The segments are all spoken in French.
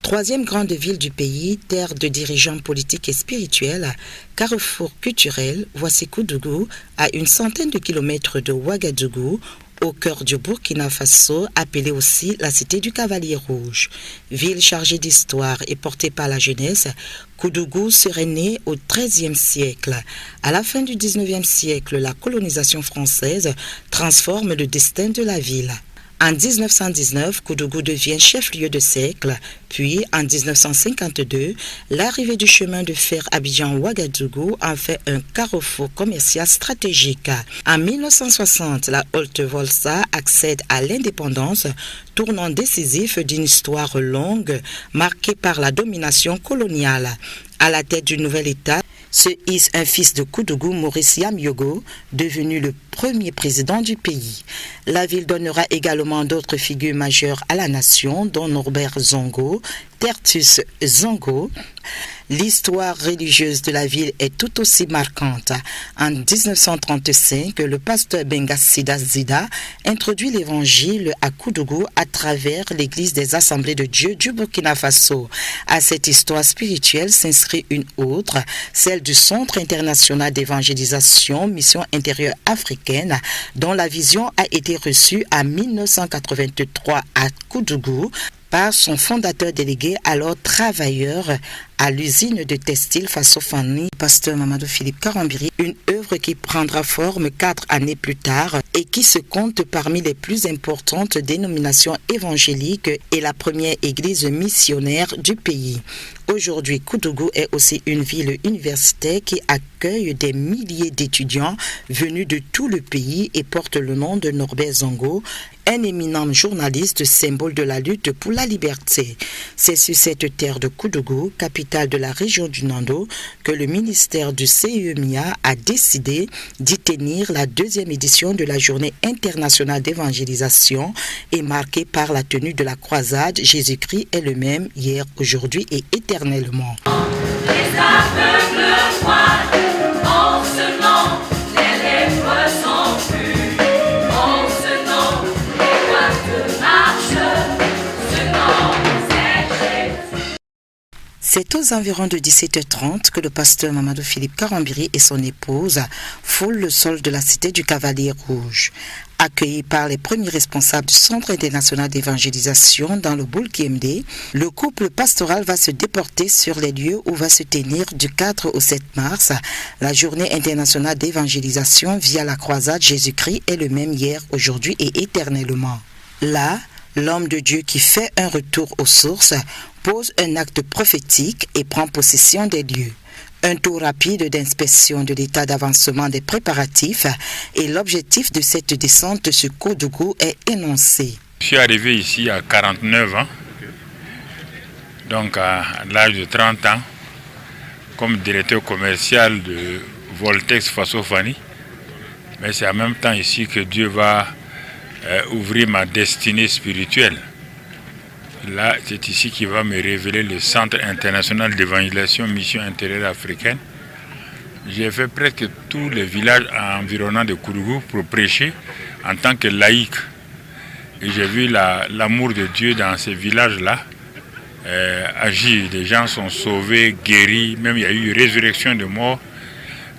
Troisième grande ville du pays, terre de dirigeants politiques et spirituels, carrefour culturel, voici Koudougou, à une centaine de kilomètres de Ouagadougou, au cœur du Burkina Faso, appelée aussi la cité du Cavalier Rouge. Ville chargée d'histoire et portée par la jeunesse, Koudougou serait né au XIIIe siècle. À la fin du XIXe siècle, la colonisation française transforme le destin de la ville. En 1919, Koudougou devient chef-lieu de cercle, puis en 1952, l'arrivée du chemin de fer Abidjan-Ouagadougou en fait un carrefour commercial stratégique. En 1960, la Haute-Volta accède à l'indépendance, tournant décisif d'une histoire longue marquée par la domination coloniale. À la tête du nouvel État se hisse un fils de Koudougou, Maurice Yamyogo, devenu le premier président du pays. La ville donnera également d'autres figures majeures à la nation, dont Norbert Zongo, Tertus Zongo. L'histoire religieuse de la ville est tout aussi marquante. En 1935, le pasteur Benga-Sida Zida introduit l'évangile à Koudougou à travers l'église des Assemblées de Dieu du Burkina Faso. À cette histoire spirituelle s'inscrit une autre, celle du Centre international d'évangélisation Mission intérieure africaine, dont la vision a été reçue en 1983 à Koudougou par son fondateur délégué, alors travailleur à l'usine de textile Faso-Fani, pasteur Mamadou Philippe Karambiri, une œuvre qui prendra forme 4 années plus tard et qui se compte parmi les plus importantes dénominations évangéliques et la première église missionnaire du pays. Aujourd'hui, Koudougou est aussi une ville universitaire qui accueille des milliers d'étudiants venus de tout le pays et porte le nom de Norbert Zongo, un éminent journaliste symbole de la lutte pour la liberté. C'est sur cette terre de Koudougou, capitale de la région du Nando, que le ministère du CEMIA a décidé d'y tenir la 2e édition de la Journée internationale d'évangélisation et marquée par la tenue de la croisade Jésus-Christ est le même hier, aujourd'hui et éternellement. Les aveugles voient, en ce nom, les lèvres sont pues, en ce nom, les boîtes marchent, ce nom c'est Jésus. C'est aux environs de 17h30 que le pasteur Mamadou Philippe Karambiri et son épouse foulent le sol de la cité du Cavalier Rouge. Accueillis par les premiers responsables du Centre international d'évangélisation dans le Boulki-MD, le couple pastoral va se déporter sur les lieux où va se tenir du 4 au 7 mars la journée internationale d'évangélisation via la croisade Jésus-Christ est le même hier, aujourd'hui et éternellement. Là, l'homme de Dieu qui fait un retour aux sources pose un acte prophétique et prend possession des lieux. Un tour rapide d'inspection de l'état d'avancement des préparatifs et l'objectif de cette descente sur Koudougou est énoncé. Je suis arrivé ici à 49 ans, donc à l'âge de 30 ans, comme directeur commercial de Voltex Faso-Fani. Mais c'est en même temps ici que Dieu va ouvrir ma destinée spirituelle. Là, c'est ici qu'il va me révéler le Centre international d'évangélisation Mission intérieure africaine. J'ai fait presque tous les villages environnants de Koudougou pour prêcher en tant que laïc. Et j'ai vu l'amour de Dieu dans ces villages-là agir. Des gens sont sauvés, guéris, même il y a eu résurrection de morts.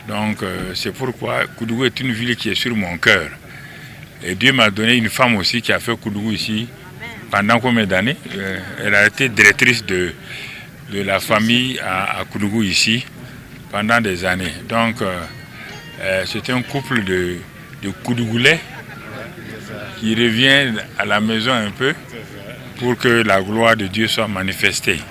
Donc c'est pourquoi Koudougou est une ville qui est sur mon cœur. Et Dieu m'a donné une femme aussi qui a fait Koudougou ici. Pendant combien d'années? Elle a été directrice de la famille à Koudougou ici pendant des années. Donc c'est un couple de Koudougoulais qui revient à la maison un peu pour que la gloire de Dieu soit manifestée.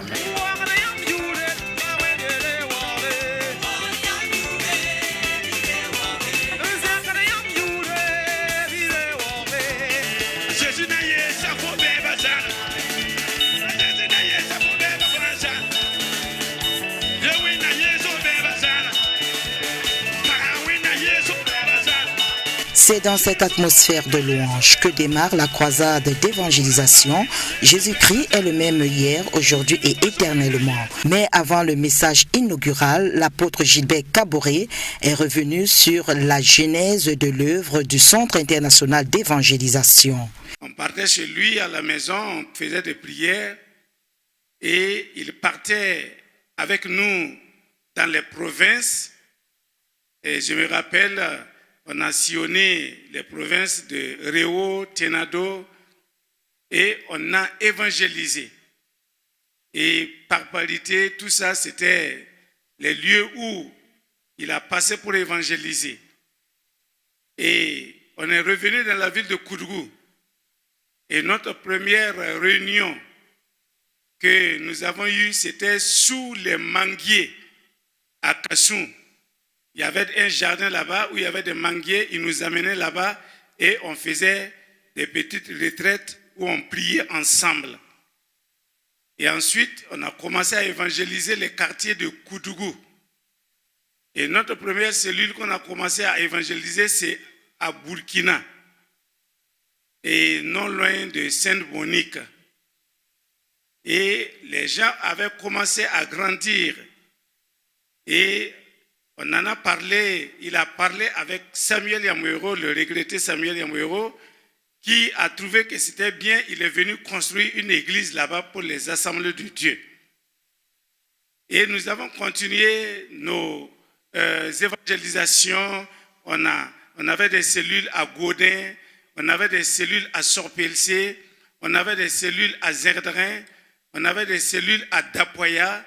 C'est dans cette atmosphère de louange que démarre la croisade d'évangélisation. Jésus-Christ est le même hier, aujourd'hui et éternellement. Mais avant le message inaugural, l'apôtre Gilbert Kaboré est revenu sur la genèse de l'œuvre du Centre international d'évangélisation. On partait chez lui à la maison, on faisait des prières. Et il partait avec nous dans les provinces. Et je me rappelle, on a sillonné les provinces de Réau, Tenado, et on a évangélisé. Et par parité, tout ça, c'était les lieux où il a passé pour évangéliser. Et on est revenu dans la ville de Koudougou. Et notre première réunion que nous avons eue, c'était sous les manguiers à Kassou. Il y avait un jardin là-bas où il y avait des manguiers. Ils nous amenaient là-bas et on faisait des petites retraites où on priait ensemble. Et ensuite, on a commencé à évangéliser les quartiers de Koudougou. Et notre première cellule qu'on a commencé à évangéliser, c'est à Burkina, et non loin de Sainte-Monique. Et les gens avaient commencé à grandir. Et on en a parlé, il a parlé avec Samuel Yamouero, le regretté Samuel Yamouero, qui a trouvé que c'était bien, il est venu construire une église là-bas pour les assemblées de Dieu. Et nous avons continué nos évangélisations. On avait des cellules à Godin, on avait des cellules à Sorpelcé, on avait des cellules à Zerdrin, on avait des cellules à Dapoya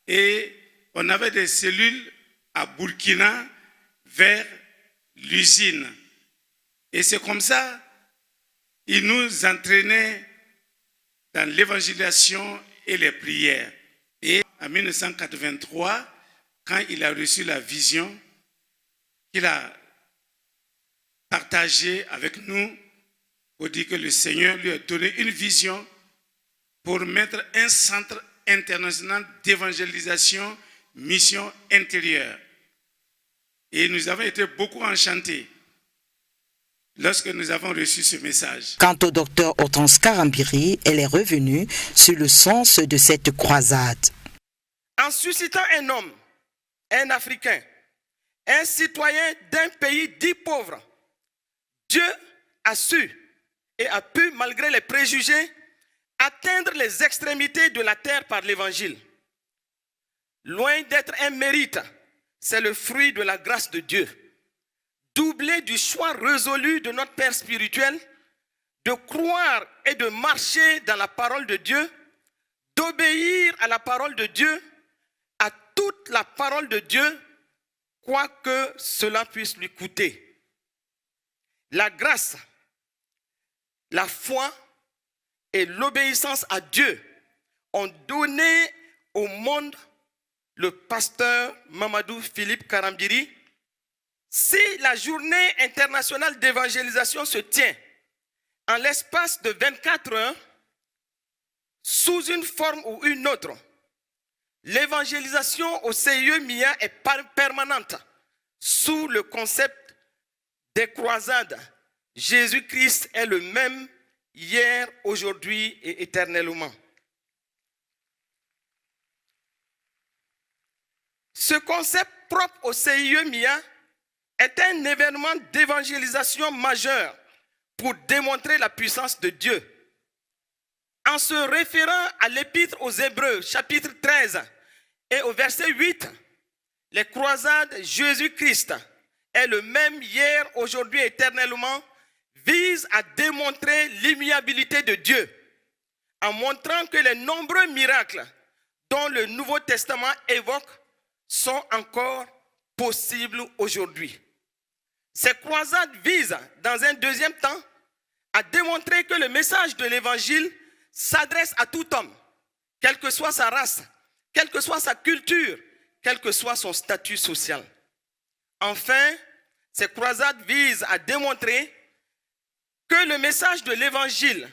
et on avait des cellules à Burkina vers l'usine. Et c'est comme ça, il nous entraînait dans l'évangélisation et les prières. Et en 1983, quand il a reçu la vision, il a partagé avec nous pour dire que le Seigneur lui a donné une vision pour mettre un centre international d'évangélisation, mission intérieure. Et nous avons été beaucoup enchantés lorsque nous avons reçu ce message. Quant au docteur Hortense Karambiri, elle est revenue sur le sens de cette croisade. En suscitant un homme, un Africain, un citoyen d'un pays dit pauvre, Dieu a su et a pu, malgré les préjugés, atteindre les extrémités de la terre par l'évangile. Loin d'être un mérite, c'est le fruit de la grâce de Dieu, doublé du choix résolu de notre Père spirituel de croire et de marcher dans la parole de Dieu, d'obéir à la parole de Dieu, à toute la parole de Dieu, quoi que cela puisse lui coûter. La grâce, la foi et l'obéissance à Dieu ont donné au monde le pasteur Mamadou Philippe Karambiri. Si la journée internationale d'évangélisation se tient en l'espace de 24 heures, sous une forme ou une autre, l'évangélisation au CIE MIA est permanente sous le concept des croisades. Jésus-Christ est le même hier, aujourd'hui et éternellement. Ce concept propre au CIE MIA est un événement d'évangélisation majeur pour démontrer la puissance de Dieu. En se référant à l'Épître aux Hébreux, chapitre 13, et au verset 8, les croisades Jésus-Christ est le même hier, aujourd'hui et éternellement, vise à démontrer l'immuabilité de Dieu, en montrant que les nombreux miracles dont le Nouveau Testament évoque sont encore possibles aujourd'hui. Ces croisades visent, dans un deuxième temps, à démontrer que le message de l'Évangile s'adresse à tout homme, quelle que soit sa race, quelle que soit sa culture, quel que soit son statut social. Enfin, ces croisades visent à démontrer que le message de l'Évangile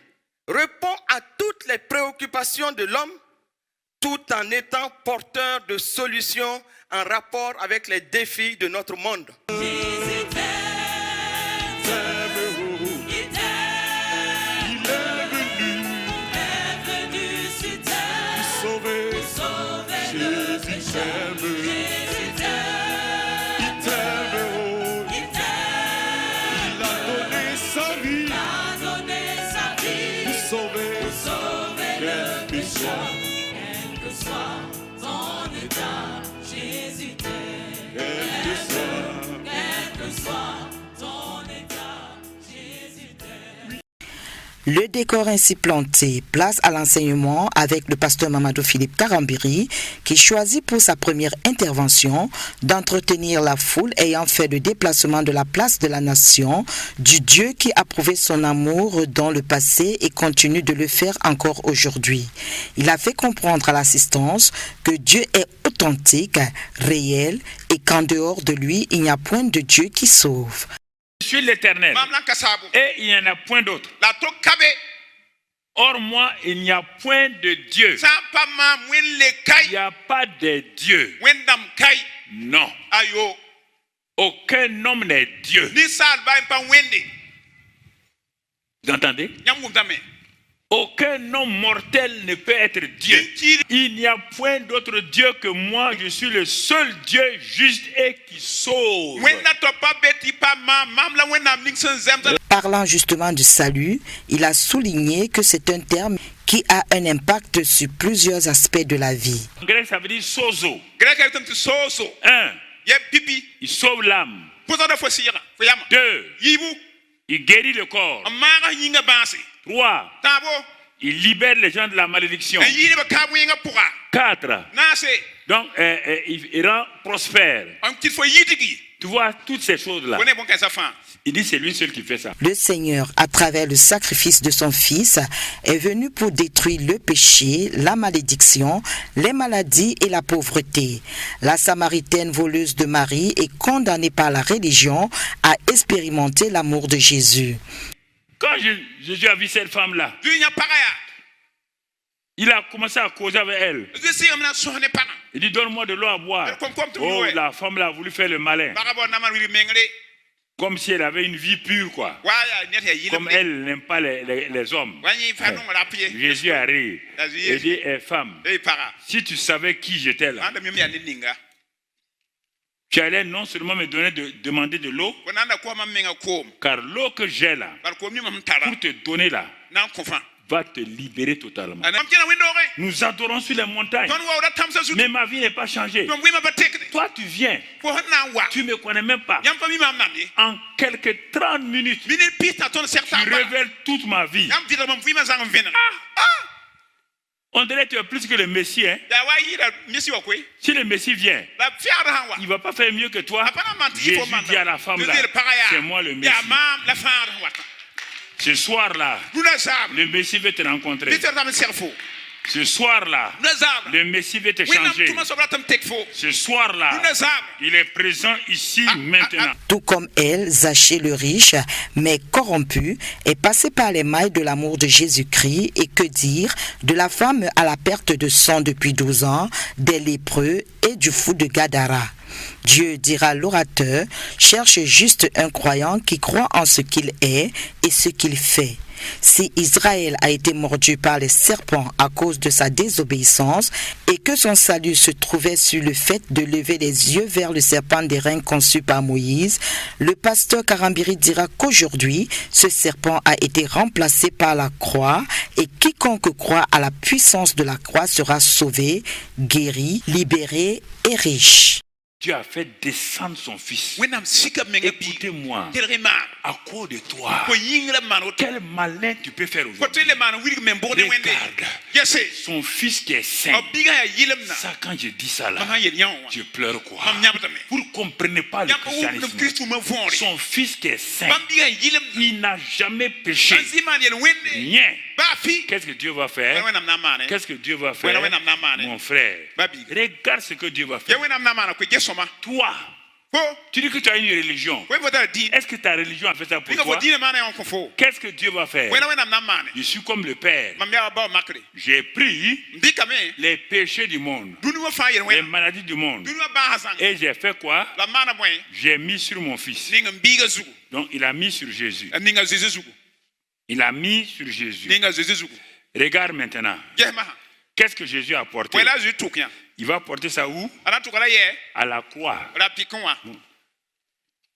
répond à toutes les préoccupations de l'homme, tout en étant porteur de solutions en rapport avec les défis de notre monde. Le décor ainsi planté, place à l'enseignement avec le pasteur Mamadou Philippe Karambiri qui choisit pour sa première intervention d'entretenir la foule ayant fait le déplacement de la place de la nation, du Dieu qui a prouvé son amour dans le passé et continue de le faire encore aujourd'hui. Il a fait comprendre à l'assistance que Dieu est authentique, réel et qu'en dehors de lui, il n'y a point de Dieu qui sauve. Je suis l'Éternel et il n'y en a point d'autre. Or moi, il n'y a point de Dieu. Il n'y a pas de Dieu. Non. Aucun homme n'est Dieu. Vous entendez? Aucun homme mortel ne peut être Dieu. Il n'y a point d'autre Dieu que moi. Je suis le seul Dieu juste et qui sauve. Parlant justement du salut, il a souligné que c'est un terme qui a un impact sur plusieurs aspects de la vie. En grec, ça veut dire sozo. Un, il sauve l'âme. Deux, il guérit le corps. 3. Il libère les gens de la malédiction. 4. Donc, il rend prospère. Tu vois toutes ces choses-là. Il dit c'est lui seul qui fait ça. Le Seigneur, à travers le sacrifice de son Fils, est venu pour détruire le péché, la malédiction, les maladies et la pauvreté. La Samaritaine voleuse de Marie est condamnée par la religion à expérimenter l'amour de Jésus. Quand Jésus a vu cette femme-là, il a commencé à causer avec elle. Il dit donne-moi de l'eau à boire. Oh, la femme-là a voulu faire le malin. Comme si elle avait une vie pure, quoi. Comme elle n'aime pas les hommes. Jésus a ri. Il dit, femme, si tu savais qui j'étais là, tu allais non seulement me demander de l'eau, car l'eau que j'ai là, pour te donner là, va te libérer totalement. Nous adorons sur les montagnes, mais ma vie n'est pas changée. Toi, tu viens, tu ne me connais même pas. En quelques 30 minutes, tu révèles toute ma vie. On dirait que tu es plus que le Messie. Hein? Si le Messie vient, il ne va pas faire mieux que toi. Jésus dit à la femme là, c'est moi le Messie. Ce soir-là, le Messie veut te rencontrer. Ce soir-là, le Messie veut te changer. Ce soir-là, il est présent ici maintenant. Tout comme elle, Zachée le riche, mais corrompu, est passé par les mailles de l'amour de Jésus-Christ. Et que dire de la femme à la perte de sang depuis 12 ans, des lépreux et du fou de Gadara. Dieu, dira l'orateur, cherche juste un croyant qui croit en ce qu'il est et ce qu'il fait. Si Israël a été mordu par les serpents à cause de sa désobéissance et que son salut se trouvait sur le fait de lever les yeux vers le serpent d'airain conçu par Moïse, le pasteur Karambiri dira qu'aujourd'hui, ce serpent a été remplacé par la croix et quiconque croit à la puissance de la croix sera sauvé, guéri, libéré et riche. Dieu a fait descendre son fils. Écoutez-moi, à cause de toi, quel malin tu peux faire aujourd'hui. Regarde, son fils qui est saint. Ça, quand je dis ça là, je pleure quoi. Vous ne comprenez pas le christianisme. Son fils qui est saint, il n'a jamais péché. Rien. Qu'est-ce que Dieu va faire? Qu'est-ce que Dieu va faire, mon frère? Regarde ce que Dieu va faire. Toi, tu dis que tu as une religion. Est-ce que ta religion a fait ça pour toi? Qu'est-ce que Dieu va faire? Je suis comme le Père. J'ai pris les péchés du monde, les maladies du monde, et j'ai fait quoi? J'ai mis sur mon fils. Donc il a mis sur Jésus. Il a mis sur Jésus. Regarde maintenant. Qu'est-ce que Jésus a apporté? Il va porter ça où? À la croix.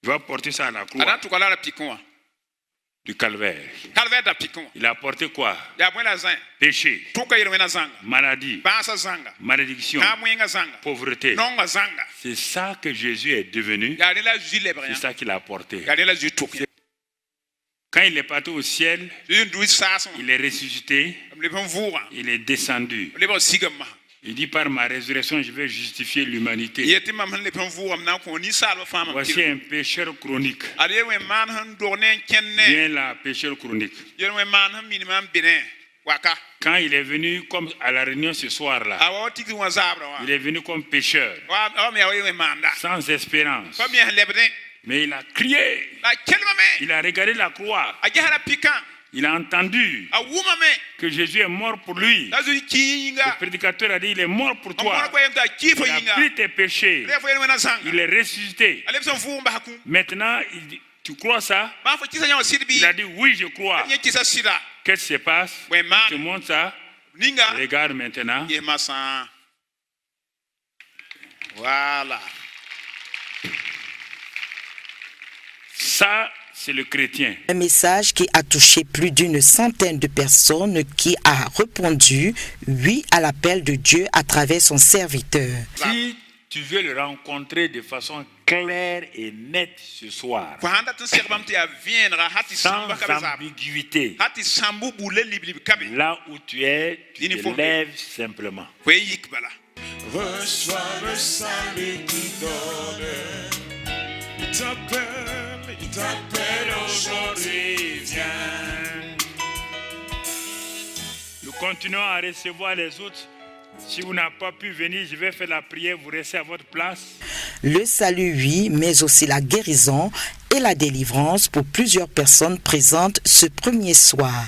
Il va porter ça à la croix du calvaire. Il a apporté quoi? Péché, maladie, malédiction, pauvreté. C'est ça que Jésus est devenu. C'est ça qu'il a apporté. Quand il est parti au ciel, il est ressuscité, il est descendu. Il dit par ma résurrection, je vais justifier l'humanité. Voici un pécheur chronique. Viens là, pécheur chronique. Quand il est venu comme à la réunion ce soir-là, il est venu comme pécheur, sans espérance. Mais il a crié, il a regardé la croix, il a entendu que Jésus est mort pour lui. Le prédicateur a dit, il est mort pour toi. Il a pris tes péchés. Il est ressuscité. Maintenant, tu crois ça? Il a dit, oui, je crois. Qu'est-ce qui se passe? Je te montre ça. Regarde maintenant. Voilà. Ça, c'est le chrétien. Un message qui a touché plus d'une centaine de personnes, qui a répondu oui à l'appel de Dieu à travers son serviteur. Si tu veux le rencontrer de façon claire et nette ce soir, sans ambiguïté, là où tu es, tu te lèves simplement. Reçois le salut qui donne. Il t'appelle aujourd'hui, viens. Nous continuons à recevoir les autres. Si vous n'avez pas pu venir, je vais faire la prière, vous restez à votre place. Le salut, oui, mais aussi la guérison et la délivrance pour plusieurs personnes présentes ce premier soir.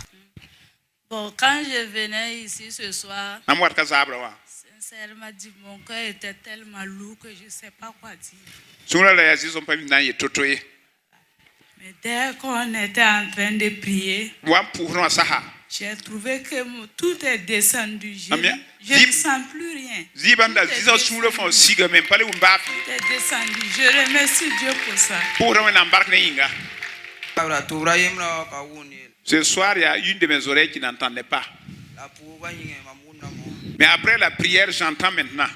Bon, quand je venais ici ce soir, sincèrement dit, mon cœur était tellement lourd que je ne sais pas quoi dire. Mais dès qu'on était en train de prier, j'ai trouvé que tout est descendu. Je ne sens plus rien. Tout est descendu. Je remercie Dieu pour ça. Ce soir, il y a une de mes oreilles qui n'entendait pas. Mais après la prière, j'entends maintenant.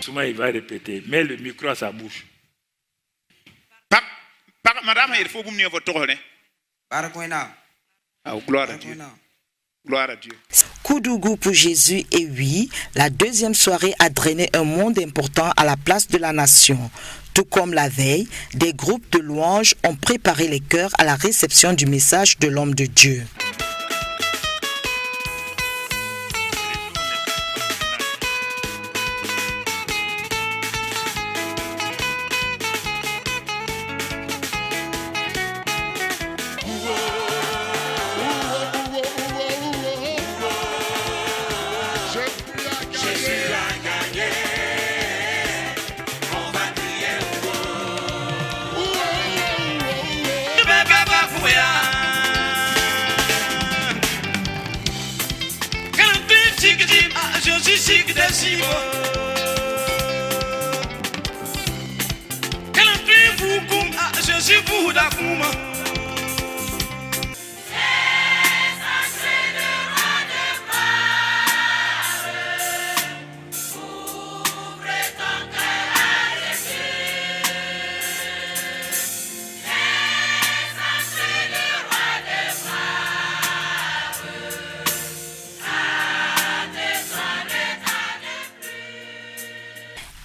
Souvent, il va répéter. Mets le micro à sa bouche. Madame, il faut que vous me votre tourne. Gloire à Dieu. Gloire à Dieu. Koudougou pour Jésus et oui, la deuxième soirée a drainé un monde important à la place de la nation. Tout comme la veille, des groupes de louanges ont préparé les cœurs à la réception du message de l'homme de Dieu.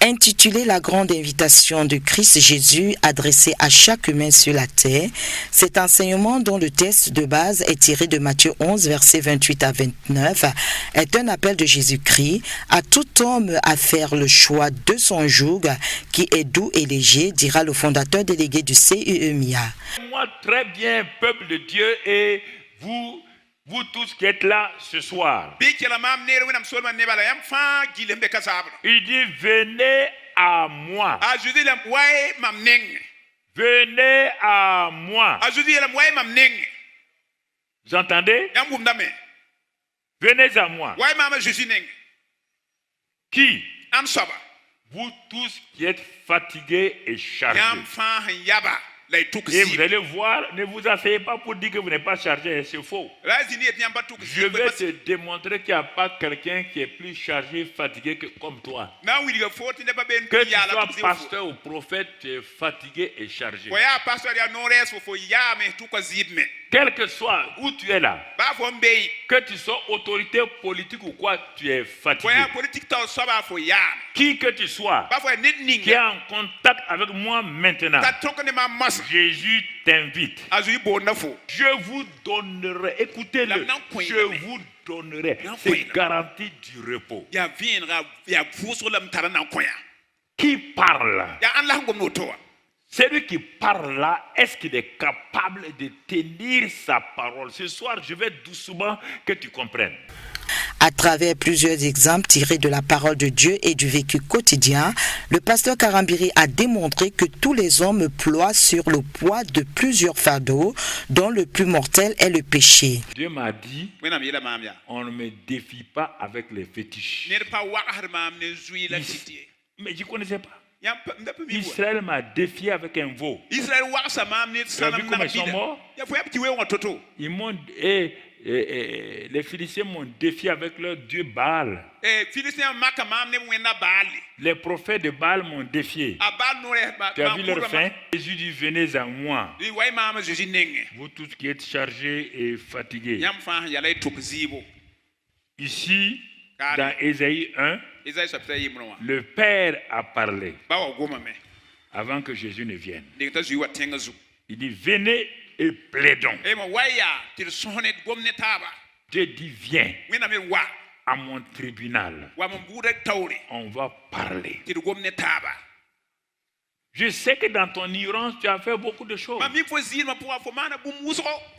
Intitulé La grande invitation de Christ Jésus adressée à chaque humain sur la terre, cet enseignement dont le texte de base est tiré de Matthieu 11, versets 28 à 29, est un appel de Jésus-Christ à tout homme à faire le choix de son joug qui est doux et léger, dira le fondateur délégué du CUEMIA. Moi, très bien, peuple de Dieu, et vous tous qui êtes là ce soir. Il dit, venez à moi. Venez à moi. Vous entendez? Venez à moi. Qui? Vous tous qui êtes fatigués et chargés. Et vous allez voir, ne vous asseyez pas pour dire que vous n'êtes pas chargé, c'est faux. Je vais te démontrer qu'il n'y a pas quelqu'un qui est plus chargé, fatigué que comme toi. Que tu sois pasteur ou prophète, tu es fatigué et chargé. Quel que soit où tu es là, que tu sois autorité politique ou quoi, tu es fatigué. Qui que tu sois, qui est en contact avec moi maintenant, Jésus t'invite. Je vous donnerai, écoutez-le, je vous donnerai, c'est garantie du repos. Qui parle? Celui qui parle là, est-ce qu'il est capable de tenir sa parole? Ce soir, je vais doucement que tu comprennes. À travers plusieurs exemples tirés de la parole de Dieu et du vécu quotidien, le pasteur Karambiri a démontré que tous les hommes ploient sur le poids de plusieurs fardeaux, dont le plus mortel est le péché. Dieu m'a dit, on ne me défie pas avec les fétiches. Mais je ne connaissais pas. Israël m'a défié avec un veau. Tu as vu comment ils sont morts? Ils m'ont, les Philistins m'ont défié avec leur dieu Baal. Les prophètes de Baal m'ont défié. Tu as vu leur fin? Jésus dit, venez à moi, vous tous qui êtes chargés et fatigués. Ici, dans Ésaïe 1, le Père a parlé avant que Jésus ne vienne. Il dit, venez et plaidons. Dieu dit, viens à mon tribunal. On va parler. Je sais que dans ton ignorance, tu as fait beaucoup de choses.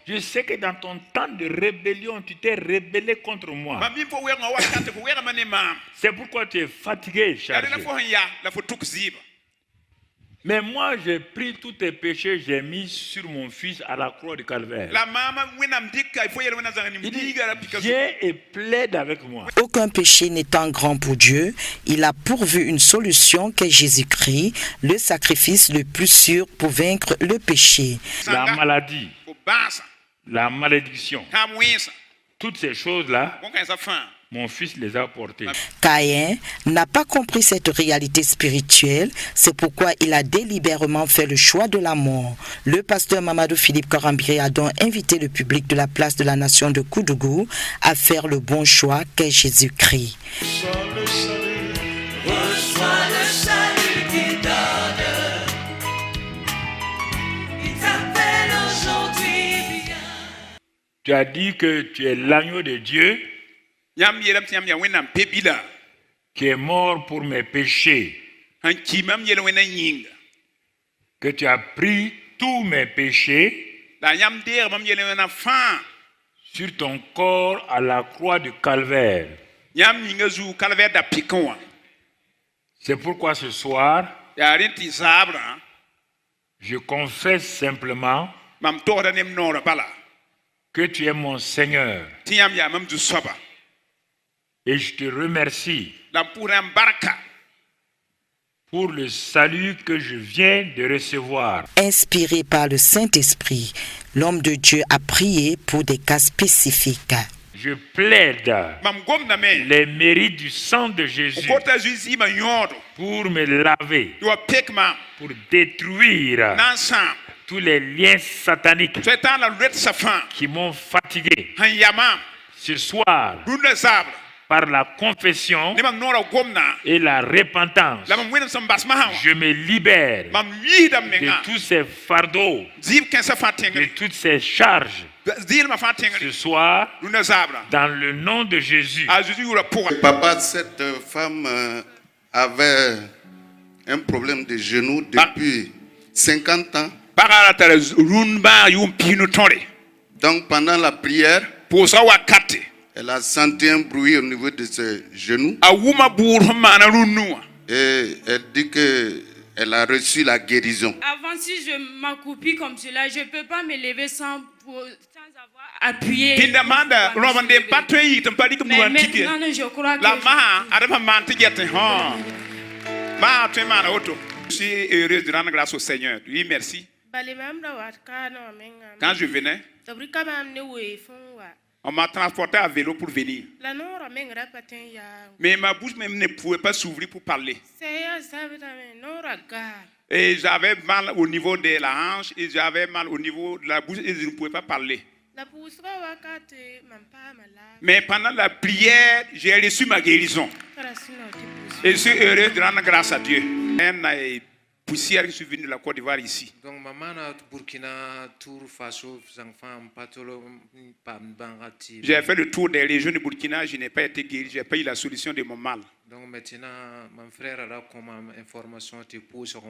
Je sais que dans ton temps de rébellion, tu t'es rebellé contre moi. C'est pourquoi tu es fatigué et chargé. Mais moi, j'ai pris tous tes péchés, j'ai mis sur mon fils à la croix du calvaire. Il dit, viens et plaide avec moi. Aucun péché n'étant grand pour Dieu, il a pourvu une solution qu'est Jésus-Christ, le sacrifice le plus sûr pour vaincre le péché. La maladie, la malédiction, toutes ces choses-là, mon fils les a portées. Caïn n'a pas compris cette réalité spirituelle, c'est pourquoi il a délibérément fait le choix de la mort. Le pasteur Mamadou Philippe Karambiri a donc invité le public de la place de la nation de Koudougou à faire le bon choix qu'est Jésus-Christ. Reçois le salut qu'il donne. Il t'appelle aujourd'hui, viens. Tu as dit que tu es l'agneau de Dieu qui est mort pour mes péchés, que tu as pris tous mes péchés sur ton corps à la croix du calvaire. C'est pourquoi ce soir, je confesse simplement que tu es mon Seigneur. Et je te remercie pour le salut que je viens de recevoir. Inspiré par le Saint-Esprit, l'homme de Dieu a prié pour des cas spécifiques. Je plaide les mérites du sang de Jésus pour me laver, pour détruire tous les liens sataniques qui m'ont fatigué. Ce soir, par la confession et la repentance, je me libère de tous ces fardeaux, de toutes ces charges. Ce soir, dans le nom de Jésus. Papa, cette femme avait un problème de genou depuis 50 ans. Donc pendant la prière, elle a senti un bruit au niveau de ses genoux. Et elle dit qu'elle a reçu la guérison. Avant, si je m'accroupis comme cela, je ne peux pas me lever sans avoir appuyé. Mais maintenant, je crois que... Je suis heureux de rendre grâce au Seigneur. Oui, merci. Quand je venais, on m'a transporté à vélo pour venir. Mais ma bouche même ne pouvait pas s'ouvrir pour parler. Et j'avais mal au niveau de la hanche et j'avais mal au niveau de la bouche et je ne pouvais pas parler. Mais pendant la prière, j'ai reçu ma guérison. Et je suis heureux de rendre grâce à Dieu. Poussière qui suis venu de la Côte d'Ivoire ici. Donc maman a Burkina Tour Faso j'ai fait le tour des régions de Burkina, je n'ai pas été guéri, je n'ai pas eu la solution de mon mal. Donc maintenant mon frère a comme information sur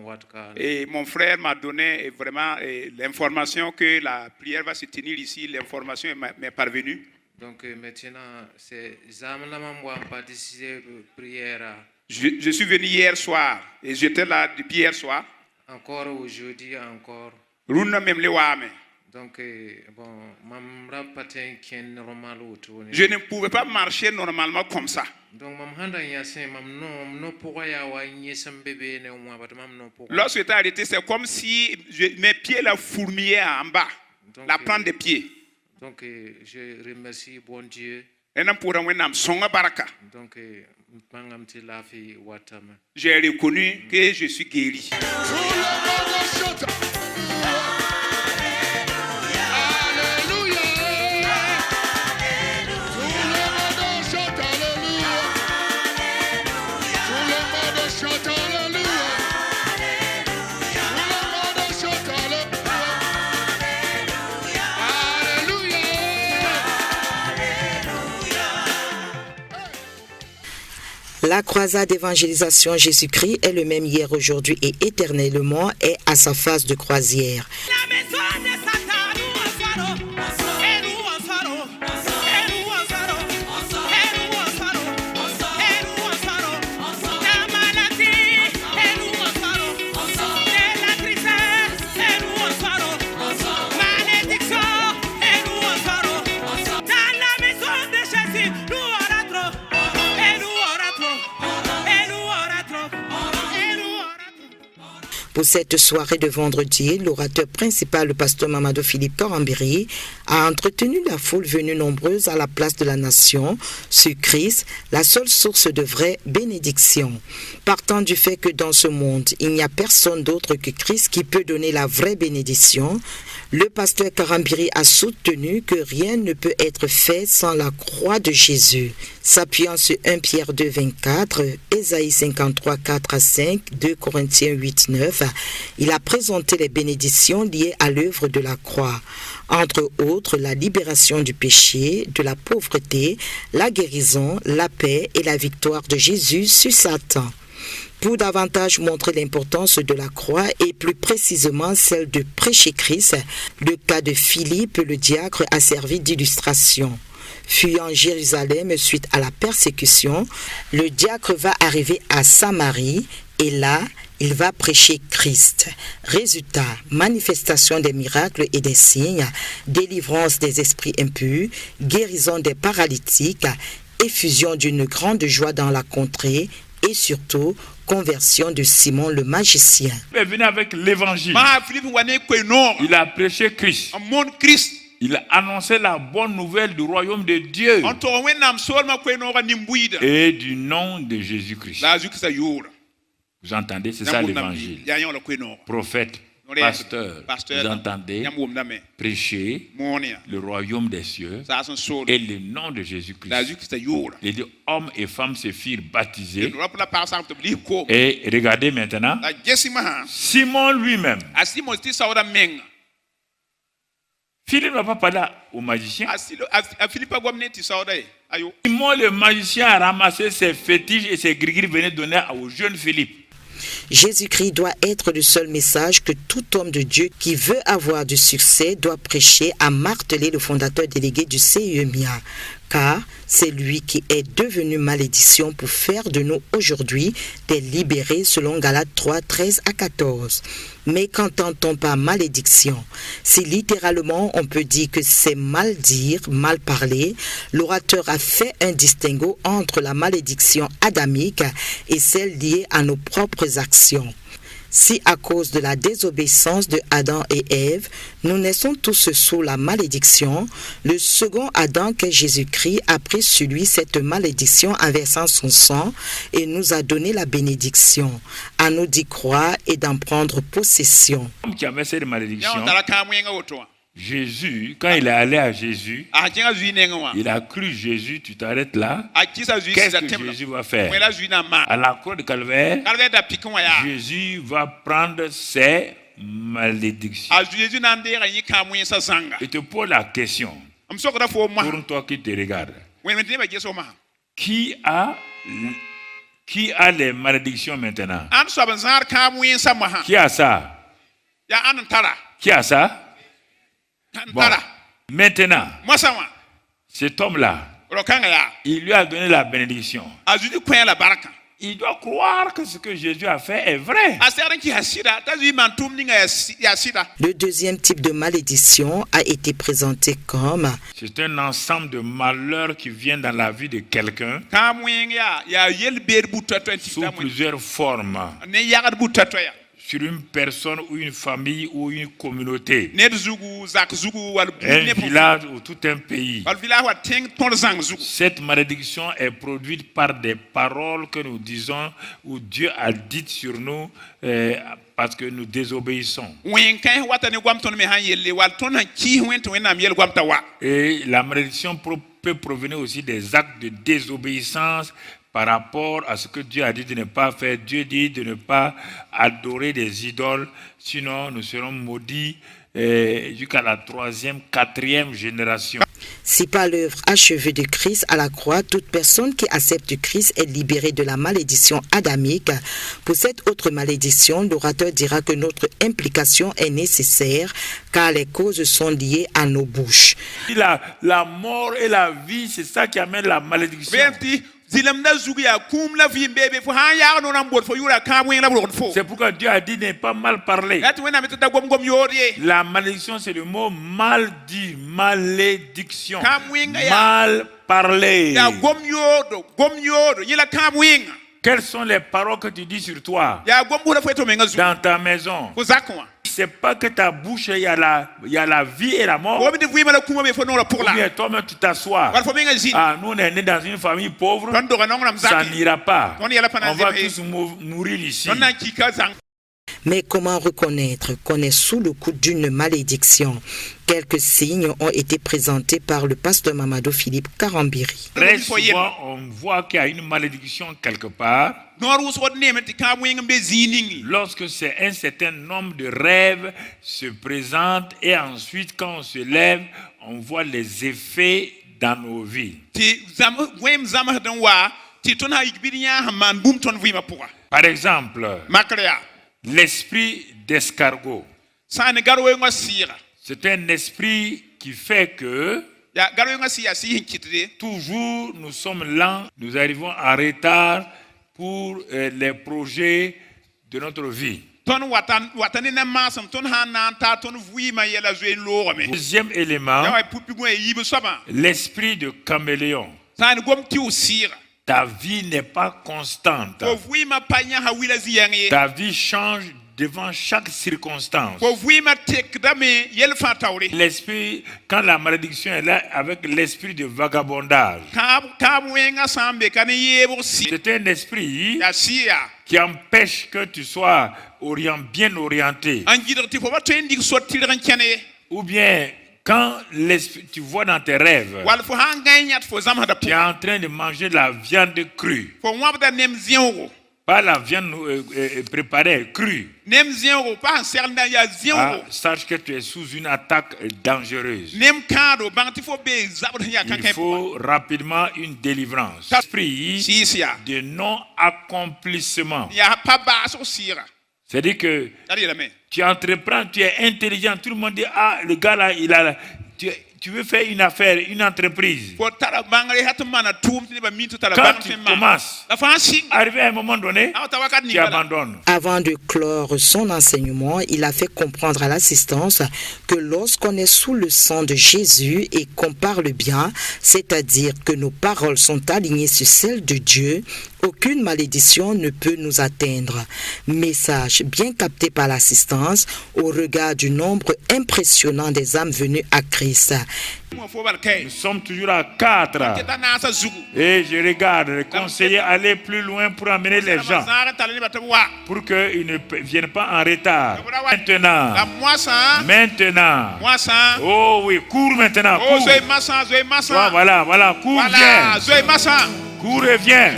et mon frère m'a donné vraiment l'information que la prière va se tenir ici, l'information m'est parvenue. Donc maintenant c'est Zamlamamwa participer prière. Je suis venu hier soir et j'étais là depuis hier soir. Encore aujourd'hui, encore. Donc, bon, je ne pouvais pas marcher normalement comme ça. Donc, lorsque j'étais arrêté, c'est comme si mes pieds la fourmillaient en bas, donc, la plante des pieds. Donc, je remercie bon Dieu. Donc, j'ai reconnu que je suis guéri. La croisade d'évangélisation Jésus-Christ est le même hier, aujourd'hui et éternellement est à sa phase de croisière. Pour cette soirée de vendredi, l'orateur principal, le pasteur Mamadou Philippe Karambiri, a entretenu la foule venue nombreuse à la place de la nation sur Christ, la seule source de vraie bénédiction. Partant du fait que dans ce monde, il n'y a personne d'autre que Christ qui peut donner la vraie bénédiction, le pasteur Karambiri a soutenu que rien ne peut être fait sans la croix de Jésus. S'appuyant sur 1 Pierre 2, 24, Ésaïe 53, 4 à 5, 2 Corinthiens 8, 9, il a présenté les bénédictions liées à l'œuvre de la croix. Entre autres, la libération du péché, de la pauvreté, la guérison, la paix et la victoire de Jésus sur Satan. Pour davantage montrer l'importance de la croix et plus précisément celle de prêcher Christ, le cas de Philippe le diacre a servi d'illustration. Fuyant Jérusalem suite à la persécution, le diacre va arriver à Samarie et là, il va prêcher Christ. Résultat, manifestation des miracles et des signes, délivrance des esprits impurs, guérison des paralytiques, effusion d'une grande joie dans la contrée et surtout conversion de Simon le magicien. Il est venu avec l'évangile. Il a prêché Christ. Il a annoncé la bonne nouvelle du royaume de Dieu et du nom de Jésus-Christ. Vous entendez, c'est ça l'évangile. Prophète, pasteur, vous entendez, prêcher le royaume des cieux et le nom de Jésus-Christ. Les deux hommes et femmes se firent baptiser. Et regardez maintenant, Simon lui-même. Philippe n'a pas parlé au magicien. Simon le magicien a ramassé ses fétiches et ses gris-gris venait donner au jeune Philippe. Jésus-Christ doit être le seul message que tout homme de Dieu qui veut avoir du succès doit prêcher, a martelé le fondateur délégué du CIEMIA. Car c'est lui qui est devenu malédiction pour faire de nous aujourd'hui des libérés selon Galates 3, 13 à 14. Mais qu'entend-on par malédiction? Si littéralement on peut dire que c'est mal dire, mal parler, l'orateur a fait un distinguo entre la malédiction adamique et celle liée à nos propres actions. Si à cause de la désobéissance de Adam et Ève, nous naissons tous sous la malédiction, le second Adam qu'est Jésus-Christ a pris sur lui cette malédiction en versant son sang et nous a donné la bénédiction. À nous d'y croire et d'en prendre possession. Qui avait cette malédiction, Jésus, quand il est allé à Jésus, il a cru Jésus, tu t'arrêtes là. Qu'est-ce que Jésus va faire? À la croix de Calvaire, Jésus va prendre ses malédictions. Et te pose la question, pour toi qui te regarde, qui a les malédictions maintenant? Qui a ça? Qui a ça? Bon, maintenant, cet homme-là, il lui a donné la bénédiction. Il doit croire que ce que Jésus a fait est vrai. Le deuxième type de malédiction a été présenté comme c'est un ensemble de malheurs qui viennent dans la vie de quelqu'un sous plusieurs formes. Sur une personne ou une famille ou une communauté, un village ou tout un pays. Cette malédiction est produite par des paroles que nous disons ou Dieu a dites sur nous parce que nous désobéissons. Et la malédiction peut provenir aussi des actes de désobéissance par rapport à ce que Dieu a dit de ne pas faire. Dieu dit de ne pas adorer des idoles, sinon nous serons maudits jusqu'à la 3e, 4e génération. Si par l'œuvre achevée de Christ à la croix, toute personne qui accepte Christ est libérée de la malédiction adamique. Pour cette autre malédiction, l'orateur dira que notre implication est nécessaire car les causes sont liées à nos bouches. La mort et la vie, c'est ça qui amène la malédiction. C'est pourquoi Dieu a dit de ne pas mal parler. La malédiction, c'est le mot mal dit, malédiction, mal parler. Quelles sont les paroles que tu dis sur toi dans ta maison? C'est pas que ta bouche, il y a la vie et la mort. Ou bien toi-même tu t'assois. Nous on est nés dans une famille pauvre. Ça n'ira pas. On va tous mourir ici. Mais comment reconnaître qu'on est sous le coup d'une malédiction? Quelques signes ont été présentés par le pasteur Mamadou Philippe Karambiri. Très souvent, on voit qu'il y a une malédiction quelque part. Lorsque c'est un certain nombre de rêves se présentent et ensuite quand on se lève, on voit les effets dans nos vies. Par exemple, l'esprit d'escargot. C'est un esprit qui fait que toujours nous sommes lents, nous arrivons en retard pour les projets de notre vie. Deuxième élément, l'esprit de caméléon. Ta vie n'est pas constante. Ta vie change devant chaque circonstance. L'esprit, quand la malédiction est là, avec l'esprit de vagabondage. C'est un esprit qui empêche que tu sois bien orienté. Ou bien, quand tu vois dans tes rêves, tu es en train de manger de la viande crue. Pas la viande préparée, crue. Sache que tu es sous une attaque dangereuse. Il faut rapidement une délivrance. L'esprit de non-accomplissement. C'est-à-dire que tu entreprends, tu es intelligent. Tout le monde dit, le gars là, tu veux faire une affaire, une entreprise. Quand tu commences, arrivé à un moment donné, tu abandonnes. Avant de clore son enseignement, il a fait comprendre à l'assistance que lorsqu'on est sous le sang de Jésus et qu'on parle bien, c'est-à-dire que nos paroles sont alignées sur celles de Dieu, aucune malédiction ne peut nous atteindre. Message bien capté par l'assistance au regard du nombre impressionnant des âmes venues à Christ. Nous sommes toujours à 4. Et je regarde les conseillers aller plus loin pour amener les gens, pour qu'ils ne viennent pas en retard. Maintenant. Oh oui, cours maintenant. Cours. Voilà, cours, viens. Cours et viens.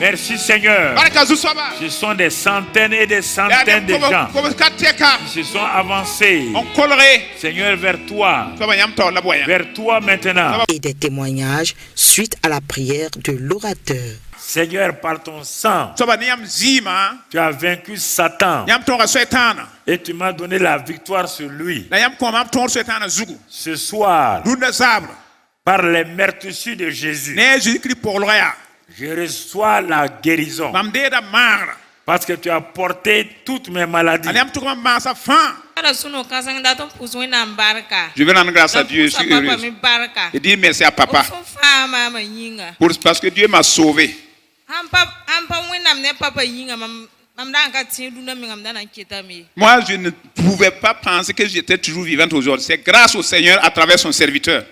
Merci Seigneur. Ce sont des centaines et des centaines de gens qui se sont avancés. Seigneur, vers toi. Vers toi maintenant. Et des témoignages suite à la prière de l'orateur. Seigneur, par ton sang, tu as vaincu Satan. Et tu m'as donné la victoire sur lui. Ce soir, par les meurtrissures de Jésus, je reçois la guérison. Parce que tu as porté toutes mes maladies. Je vais rendre grâce à Dieu, je suis heureuse. Et dire merci à papa. Parce que Dieu m'a sauvé. Moi, je ne pouvais pas penser que j'étais toujours vivante aujourd'hui. C'est grâce au Seigneur à travers son serviteur.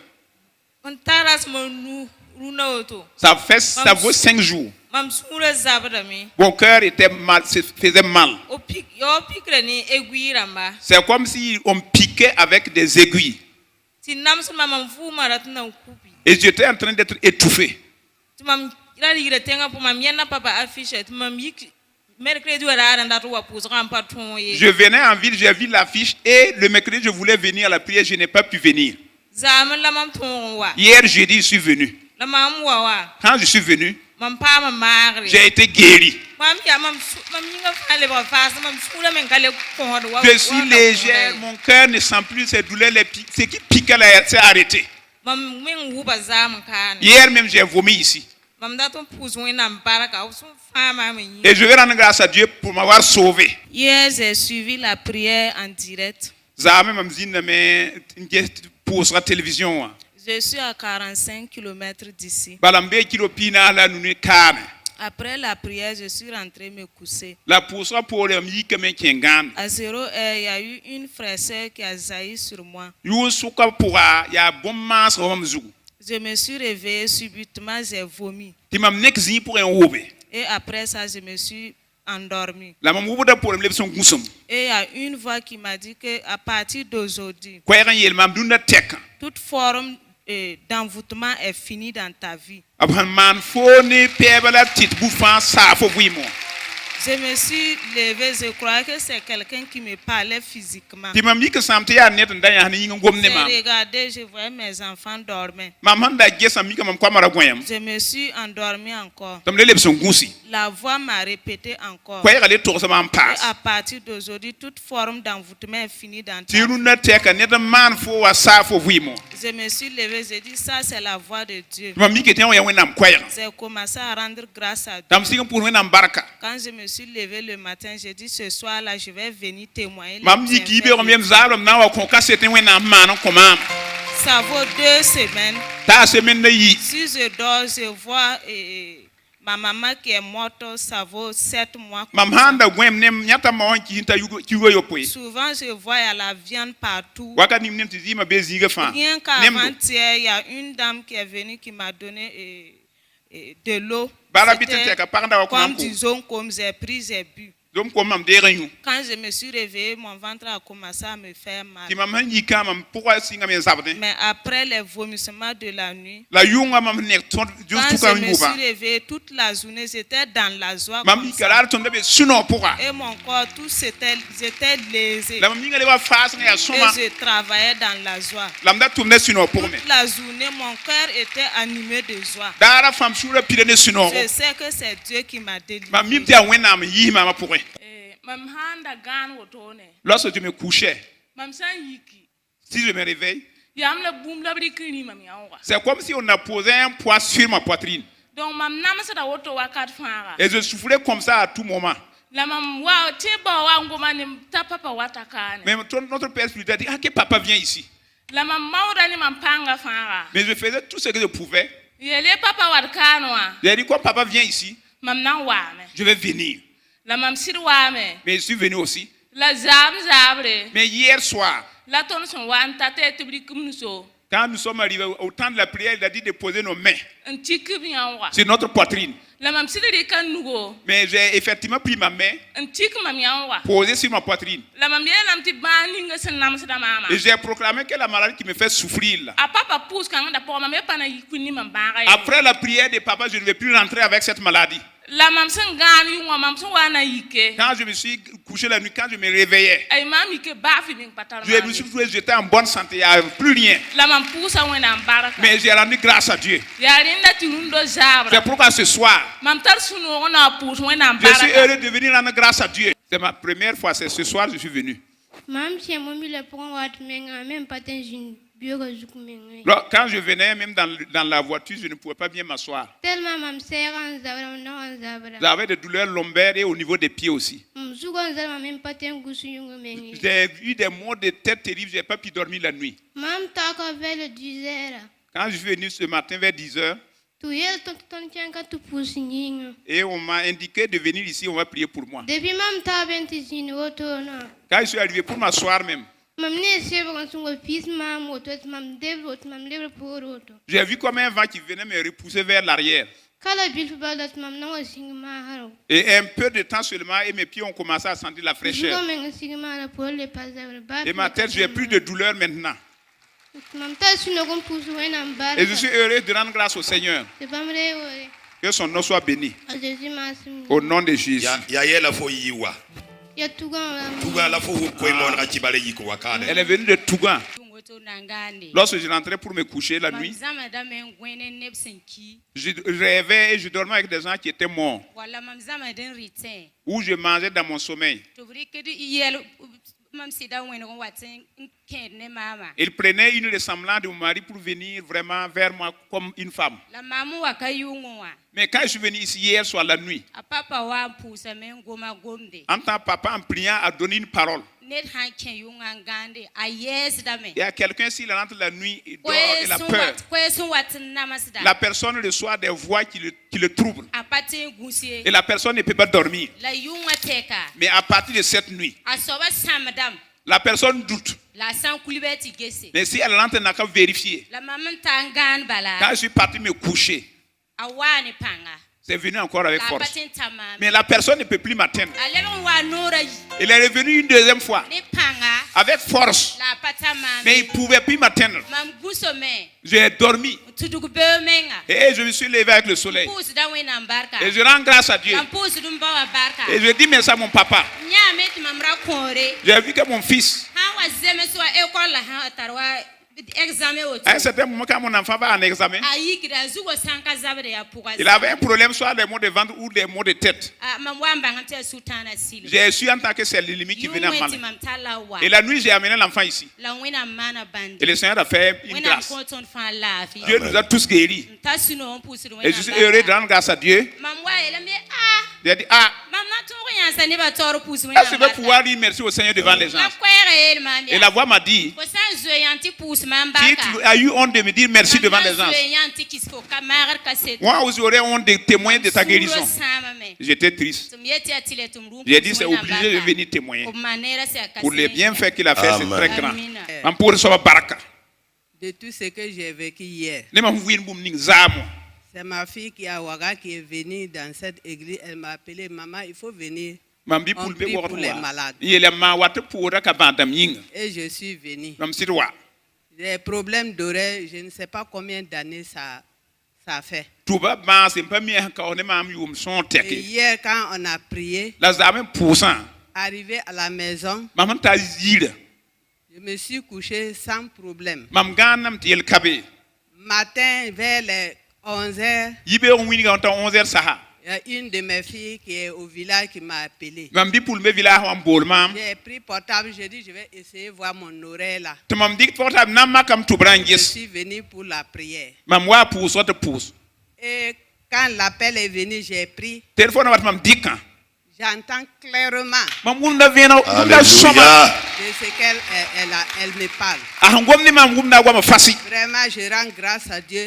Ça vaut 5 jours. Mon cœur était mal, faisait mal. C'est comme si on piquait avec des aiguilles. Et j'étais en train d'être étouffé. Je venais en ville, j'ai vu l'affiche et le mercredi je voulais venir à la prière, je n'ai pas pu venir. Hier jeudi, je suis venu. Quand je suis venu, j'ai été guéri. Je suis légère, mon cœur ne sent plus ces douleurs, ce qui piquait là, c'est arrêté. Hier même, j'ai vomi ici. Et je vais rendre grâce à Dieu pour m'avoir sauvé. Hier, j'ai suivi la prière en direct. Je suis à 45 km d'ici. Après la prière, je suis rentré me coucher. À 0 heure, il y a eu une fraîcheur qui a jailli sur moi. Je me suis réveillé subitement, j'ai vomi. Et après ça, je me suis endormi. Et il y a une voix qui m'a dit qu'à partir d'aujourd'hui, toute forme d'envoûtement est finie dans ta vie. Je me suis levé, je crois que c'est quelqu'un qui me parlait physiquement. J'ai regardé, je voyais mes enfants dormir. Je me suis endormi encore. La voix m'a répété encore. Et à partir d'aujourd'hui, toute forme d'envoûtement est finie dans ta vie. Je me suis levé, j'ai dit ça c'est la voix de Dieu. J'ai commencé à rendre grâce à Dieu. Quand je me suis levé le matin, j'ai dit ce soir là je vais venir témoigner. Ça vaut 2 semaines. Si je dors, je vois ma maman qui est morte, ça vaut 7 mois. Souvent, je vois la viande partout. Rien qu'avant-hier, il y a une dame qui est venue qui m'a donné de l'eau. Comme disons, comme j'ai pris, j'ai bu. Quand je me suis réveillé, mon ventre a commencé à me faire mal. Mais après les vomissements de la nuit, quand je me suis réveillé toute la journée, j'étais dans la joie. Et mon corps, tout j'étais lésé. Et je travaillais dans la joie. Toute la journée, mon cœur était animé de joie. Je sais que c'est Dieu qui m'a délivré. Lorsque je me couchais, si je me réveille, C'est comme si on a posé un poids sur ma poitrine. Donc mam nam se da woto wakat fara. Et je soufflais comme ça à tout moment. La mam wa teba wa ngoma ni ta papa watakane. Mais notre père spirituel dit que papa vient ici. La mam mawda ni mam panga fara. Mais je faisais tout ce que je pouvais. Yele papa watkanoa. J'ai dit quand papa vient ici, mam nan wame. Je vais venir. La mam sir wame. Mais je suis venu aussi. La zabre. Mais hier soir, la ton son wan tate tiblikum so. Quand nous sommes arrivés au temps de la prière, il a dit de poser nos mains sur notre poitrine. Mais j'ai effectivement pris ma main, posé sur ma poitrine. Et j'ai proclamé que la maladie qui me fait souffrir là. Après la prière de papa, je ne vais plus rentrer avec cette maladie. Quand je me suis couché la nuit, quand je me réveillais, je me suis trouvé, j'étais en bonne santé, il n'y avait plus rien. Mais j'ai rendu grâce à Dieu. C'est pourquoi ce soir, je suis heureux de venir rendre grâce à Dieu. C'est ma première fois, c'est ce soir que je suis venu. Alors, quand je venais, même dans la voiture, je ne pouvais pas bien m'asseoir. J'avais des douleurs lombaires et au niveau des pieds aussi. J'ai eu des maux de tête terribles, je n'ai pas pu dormir la nuit. Quand je suis venu ce matin vers 10 h, et on m'a indiqué de venir ici, on va prier pour moi. Quand je suis arrivé pour m'asseoir même, j'ai vu comme un vent qui venait me repousser vers l'arrière. Et un peu de temps seulement, et mes pieds ont commencé à sentir la fraîcheur. Et ma tête, j'ai plus de douleur maintenant. Et je suis heureux de rendre grâce au Seigneur. Que son nom soit béni. Au nom de Jésus. Elle est venue de Tougan. Lorsque je rentrais pour me coucher la nuit, je rêvais et je dormais avec des gens qui étaient morts. Ou je mangeais dans mon sommeil. Il prenait une ressemblance de mon mari pour venir vraiment vers moi comme une femme. Mais quand je suis venu ici hier soir la nuit, en tant que papa en priant a donné une parole. Il y a quelqu'un s'il rentre la nuit, il dort, il a peur. La personne reçoit des voix qui le troublent. Et la personne ne peut pas dormir. Mais à partir de cette nuit, la personne doute. Mais si elle rentre, elle n'a qu'à vérifier. Quand je suis parti me coucher, c'est venu encore avec force. Mais la personne ne peut plus m'atteindre. Elle est revenue une deuxième fois. Avec force. Mais il ne pouvait plus m'atteindre. J'ai dormi. Et je me suis levé avec le soleil. Et je rends grâce à Dieu. Et je dis merci à mon papa. J'ai vu que mon fils, à un certain moment, quand mon enfant va en examen, il avait un problème, soit des maux de ventre ou des maux de tête. J'ai su en tant que c'est l'ennemi qui venait en mal. Et la nuit, j'ai amené l'enfant ici. Et le Seigneur a fait une grâce. Dieu nous a tous guéris. Et je suis heureux de rendre grâce à Dieu. J'ai dit, est-ce que je vais pouvoir dire merci au Seigneur devant les gens? Et la voix m'a dit, si tu as eu honte de me dire merci devant les gens, moi aussi j'aurais honte de témoigner de ta guérison. J'étais triste. J'ai dit, c'est obligé de venir témoigner. Pour les bienfaits qu'il a fait, c'est très grand. De tout ce que j'ai vécu hier. C'est ma fille qui est venue dans cette église. Elle m'a appelé, maman, il faut venir. On prie pour les malades. Et je suis venue. Les problèmes d'oreille, je ne sais pas combien d'années ça fait. Et hier, quand on a prié, arrivé à la maison, je me suis couché sans problème. Matin, vers les 11 h, Il y a une de mes filles qui est au village qui m'a appelé. J'ai pris portable, j'ai dit je vais essayer de voir mon oreille là. Je suis venu pour la prière. Et quand l'appel est venu, j'ai pris. J'entends clairement Alléluia. de ce qu'elle me parle. Vraiment, je rends grâce à Dieu.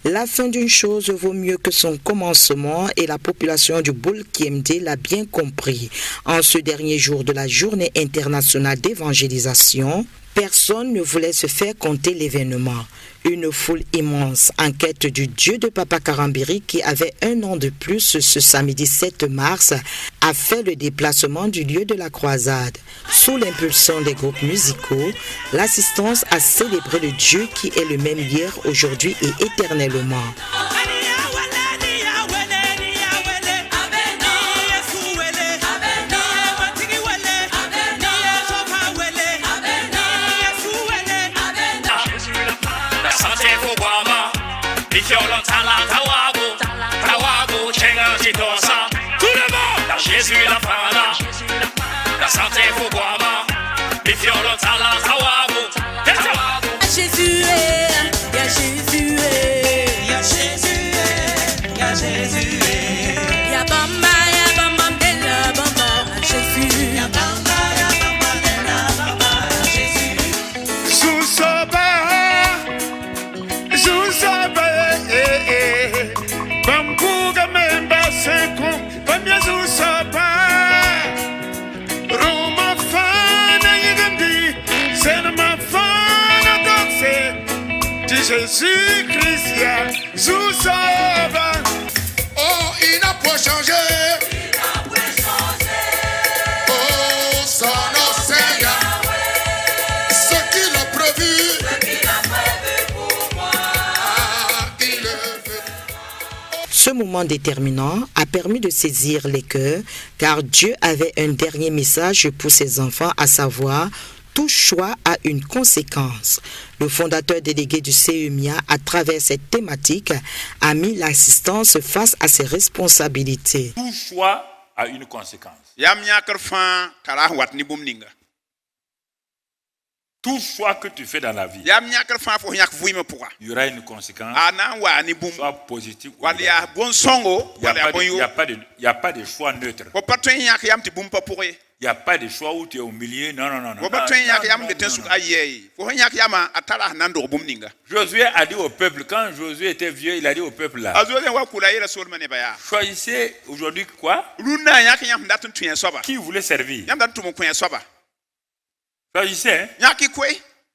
La fin d'une chose vaut mieux que son commencement et la population du Boul Kiemde l'a bien compris. En ce dernier jour de la journée internationale d'évangélisation, personne ne voulait se faire compter l'événement. Une foule immense en quête du Dieu de Papa Karambiri qui avait un an de plus ce samedi 7 mars a fait le déplacement du lieu de la croisade. Sous l'impulsion des groupes musicaux, l'assistance a célébré le Dieu qui est le même hier, aujourd'hui et éternellement. Jésus la fada, la santé faut boire, les violons à la tawago. Jésus, ya Jésus, ya Jésus, ya Jésus, ya bamba de la bamba, Jésus, ya bamba de la bamba, Jésus. Sous soba, bambuga memba sekum. Jésus-Christ, sous sauve. Oh, il n'a pas changé. Oh, son Seigneur. Ce qu'il a prévu. pour moi. Il le fait. Ce moment déterminant a permis de saisir les cœurs, car Dieu avait un dernier message pour ses enfants, à savoir: tout choix a une conséquence. Le fondateur délégué du CEMIA, à travers cette thématique, a mis l'assistance face à ses responsabilités. Tout choix a une conséquence. Tout choix que tu fais dans la vie, il y aura une conséquence, soit positive ou négative. Il n'y a pas de choix neutre. Il n'y a pas de choix où tu es au milieu. Non. Josué a dit au peuple, quand Josué était vieux, il a dit au peuple là: choisissez aujourd'hui quoi? Qui vous voulez servir? Choisissez.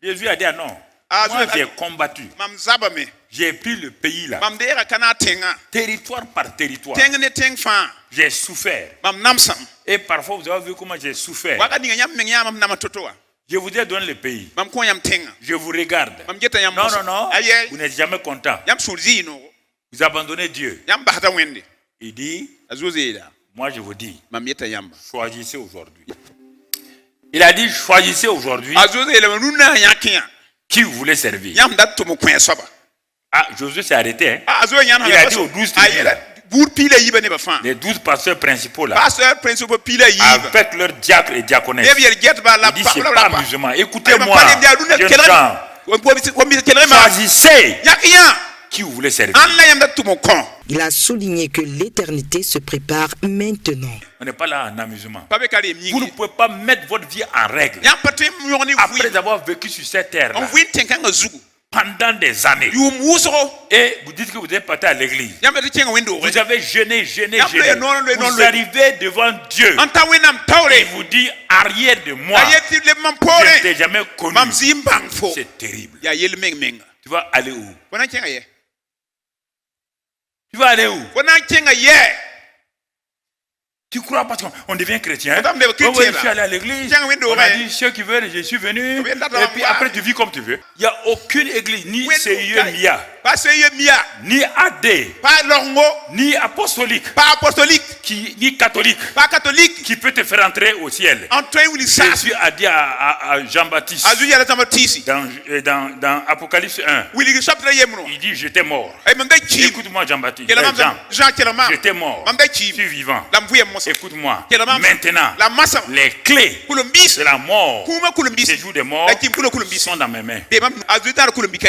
Jésus a dit: ah non. Moi j'ai combattu. J'ai pris le pays là. Territoire par territoire. J'ai souffert. Et parfois vous avez vu comment j'ai souffert. Je vous ai donné le pays. Je vous regarde. Non. Vous n'êtes jamais content. Vous abandonnez Dieu. Il dit: moi je vous dis, choisissez aujourd'hui. Il a dit: choisissez aujourd'hui qui vous voulez servir. Ah, Josué s'est arrêté. Il a dit aux 12 tribus, les 12 pasteurs principaux là, avec leurs diacres et diaconesses. Il dit: c'est pas amusement. Écoutez-moi, jeunes gens. Choisissez qui vous voulez servir. Il a souligné que l'éternité se prépare maintenant. On n'est pas là en amusement. Vous ne pouvez pas mettre votre vie en règle après avoir vécu sur cette terre là pendant des années. Et vous dites que vous êtes parti à l'église. Vous avez jeûné. Vous arrivez devant Dieu. Il vous dit arrière de moi. Je ne t'ai jamais connu. C'est terrible. Tu vas aller où? Tu vas aller où? Tu crois parce qu'on devient chrétien? Je suis allé à l'église. On a dit ceux qui veulent, je suis venu. Et puis après tu vis comme tu veux. Il n'y a aucune église, ni CIE-MIA, ni AD, ni apostolique, ni catholique, qui peut te faire entrer au ciel. Jésus a dit à Jean-Baptiste dans Apocalypse 1, il dit j'étais mort. Écoute-moi Jean-Baptiste, j'étais mort, je suis vivant. Écoute-moi, maintenant les clés de la mort, ces jours de mort sont dans mes mains.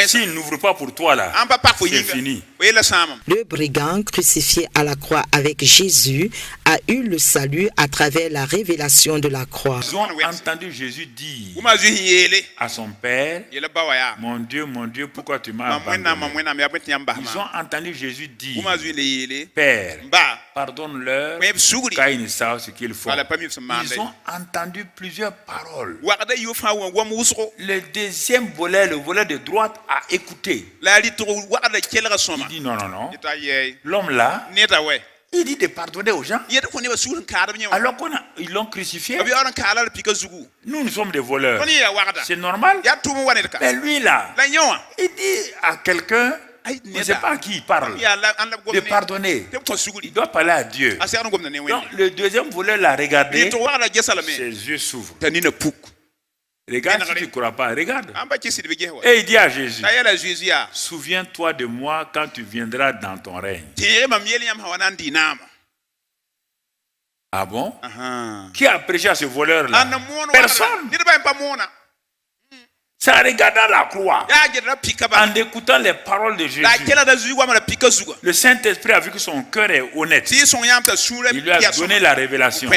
S'il n'ouvre pas pour toi là, c'est fini. Le brigand crucifié à la croix avec Jésus a eu le salut à travers la révélation de la croix. Ils ont entendu Jésus dire à son père, mon Dieu, pourquoi tu m'as abandonné? Ils ont entendu Jésus dire, Père, pardonne-leur car ils ne savent ce qu'ils font. Ils ont entendu plusieurs paroles. Le deuxième volet, le volet de droite, a écouté. Il dit non. L'homme là, il dit de pardonner aux gens. Alors qu'ils l'ont crucifié. Nous sommes des voleurs. C'est normal. Mais lui là, il dit à quelqu'un, je ne sais pas à qui il parle, de pardonner. Il doit parler à Dieu. Donc le deuxième volet l'a regardé, ses yeux s'ouvrent. Regarde si tu ne crois pas, regarde. Et il dit à Jésus, souviens-toi de moi quand tu viendras dans ton règne. Ah bon? Qui a prêché à ce voleur-là? Personne. Ça regardant la croix, en écoutant les paroles de Jésus, le Saint-Esprit a vu que son cœur est honnête. Il lui a donné la révélation.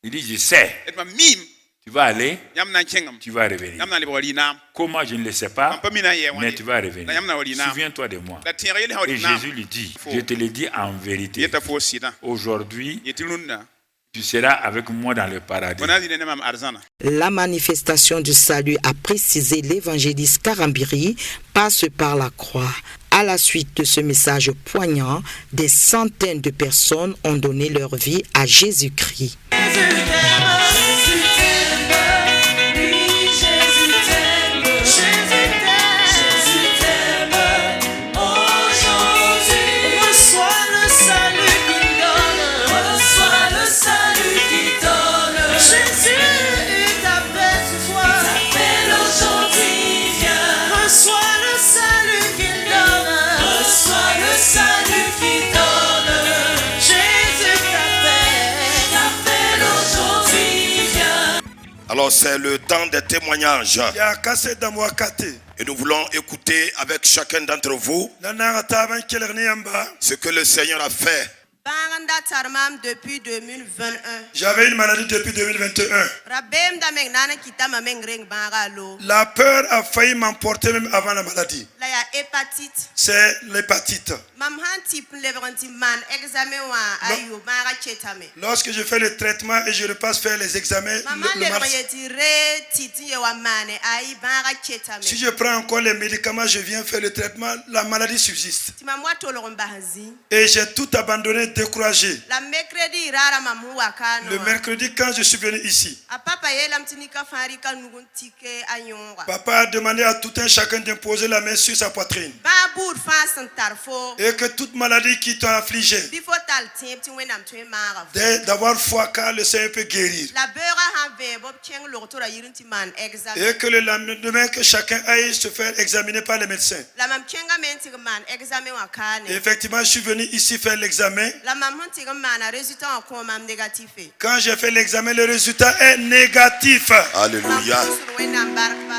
Il dit, je sais. Tu vas aller, tu vas revenir. Comment, je ne le sais pas, mais tu vas revenir. Souviens-toi de moi. Et Jésus lui dit, je te le dis en vérité, aujourd'hui, tu seras avec moi dans le paradis. La manifestation du salut, a précisé l'évangéliste Karambiri, passe par la croix. À la suite de ce message poignant, des centaines de personnes ont donné leur vie à Jésus-Christ. Alors c'est le temps des témoignages. Et nous voulons écouter avec chacun d'entre vous ce que le Seigneur a fait. Depuis 2021. J'avais une maladie depuis 2021. La peur a failli m'emporter même avant la maladie. C'est l'hépatite. Lorsque je fais le traitement et je repasse faire les examens, si je prends encore les médicaments, je viens faire le traitement, la maladie subsiste. Et j'ai tout abandonné, découragé. Le mercredi, quand je suis venu ici, papa a demandé à tout un chacun d'imposer la main sur sa poitrine. Et que toute maladie qui t'a affligé, d'avoir foi car le Seigneur peut guérir. Et que le lendemain que chacun aille se faire examiner par les médecins. Et effectivement, je suis venu ici faire l'examen. Quand j'ai fait l'examen, le résultat est négatif. Alléluia.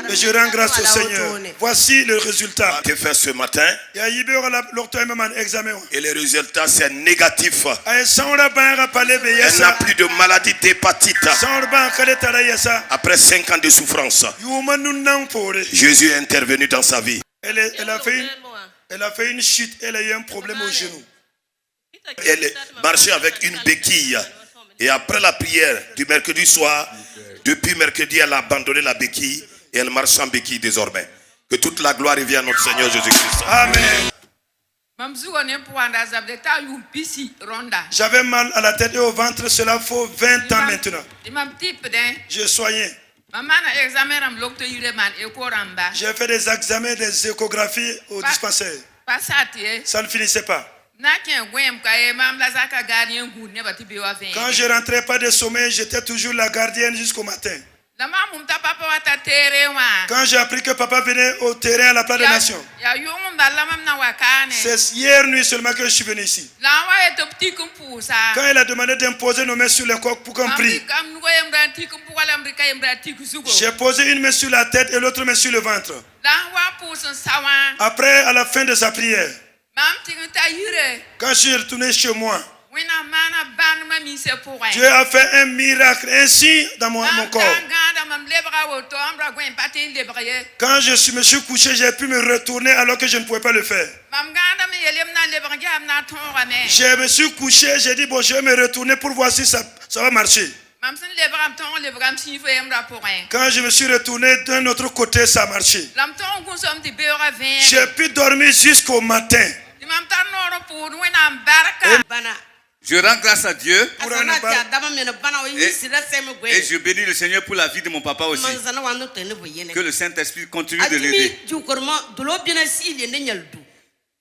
Et je rends grâce au Seigneur. Voici le résultat. Tu fait ce matin. Et le résultat c'est négatif. Elle n'a plus de maladie d'hépatite. Après 5 ans de souffrance, Jésus est intervenu dans sa vie. Elle a fait une chute, elle a eu un problème au genou. Elle marchait avec une béquille. Et après la prière du mercredi soir, depuis mercredi, elle a abandonné la béquille et elle marche sans béquille désormais. Que toute la gloire revienne à notre Seigneur Jésus-Christ. Amen. J'avais mal à la tête et au ventre, cela fait 20 ans maintenant. Je soignais. J'ai fait des examens, des échographies au dispensaire. Ça ne finissait pas. Quand je rentrais pas de sommeil, j'étais toujours la gardienne jusqu'au matin. Quand j'ai appris que papa venait au terrain à la place des nations, c'est hier nuit seulement que je suis venu ici. Quand il a demandé d'imposer nos mains sur le corps pour qu'on prie, j'ai posé une main sur la tête et l'autre main sur le ventre. Après, à la fin de sa prière, quand je suis retourné chez moi, Dieu a fait un miracle ainsi dans mon corps. Quand je me suis couché, j'ai pu me retourner alors que je ne pouvais pas le faire. Je me suis couché, j'ai dit bon, je vais me retourner pour voir si ça va marcher. Quand je me suis retourné d'un autre côté, ça a marché. J'ai pu dormir jusqu'au matin. Je rends grâce à Dieu et je bénis le Seigneur pour la vie de mon papa aussi. Que le Saint-Esprit continue de l'aider.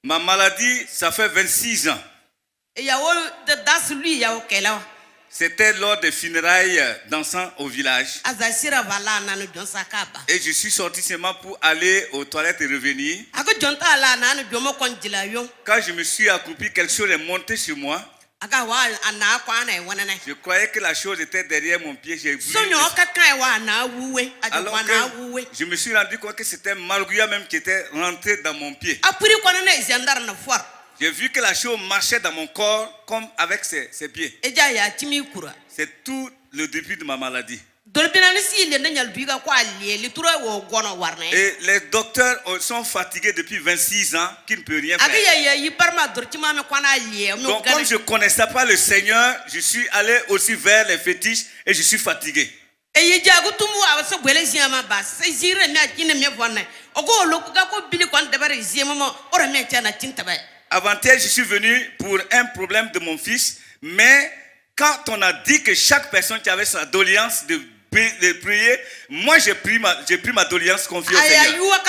Ma maladie, ça fait 26 ans. C'était lors des funérailles dansant au village. Et je suis sorti seulement pour aller aux toilettes et revenir. Quand je me suis accroupi, quelque chose est monté sur moi. Je croyais que la chose était derrière mon pied. J'ai voulu alors que je me suis rendu compte que c'était Malguya même qui était rentré dans mon pied. J'ai vu que la chose marchait dans mon corps comme avec ses pieds. C'est tout le début de ma maladie. Et les docteurs sont fatigués depuis 26 ans qu'ils ne peuvent rien faire. Donc comme je ne connaissais pas le Seigneur, je suis allé aussi vers les fétiches et je suis fatigué. Avant-hier, je suis venu pour un problème de mon fils, mais quand on a dit que chaque personne qui avait sa doléance de prier, moi j'ai pris ma doléance confiée au Seigneur.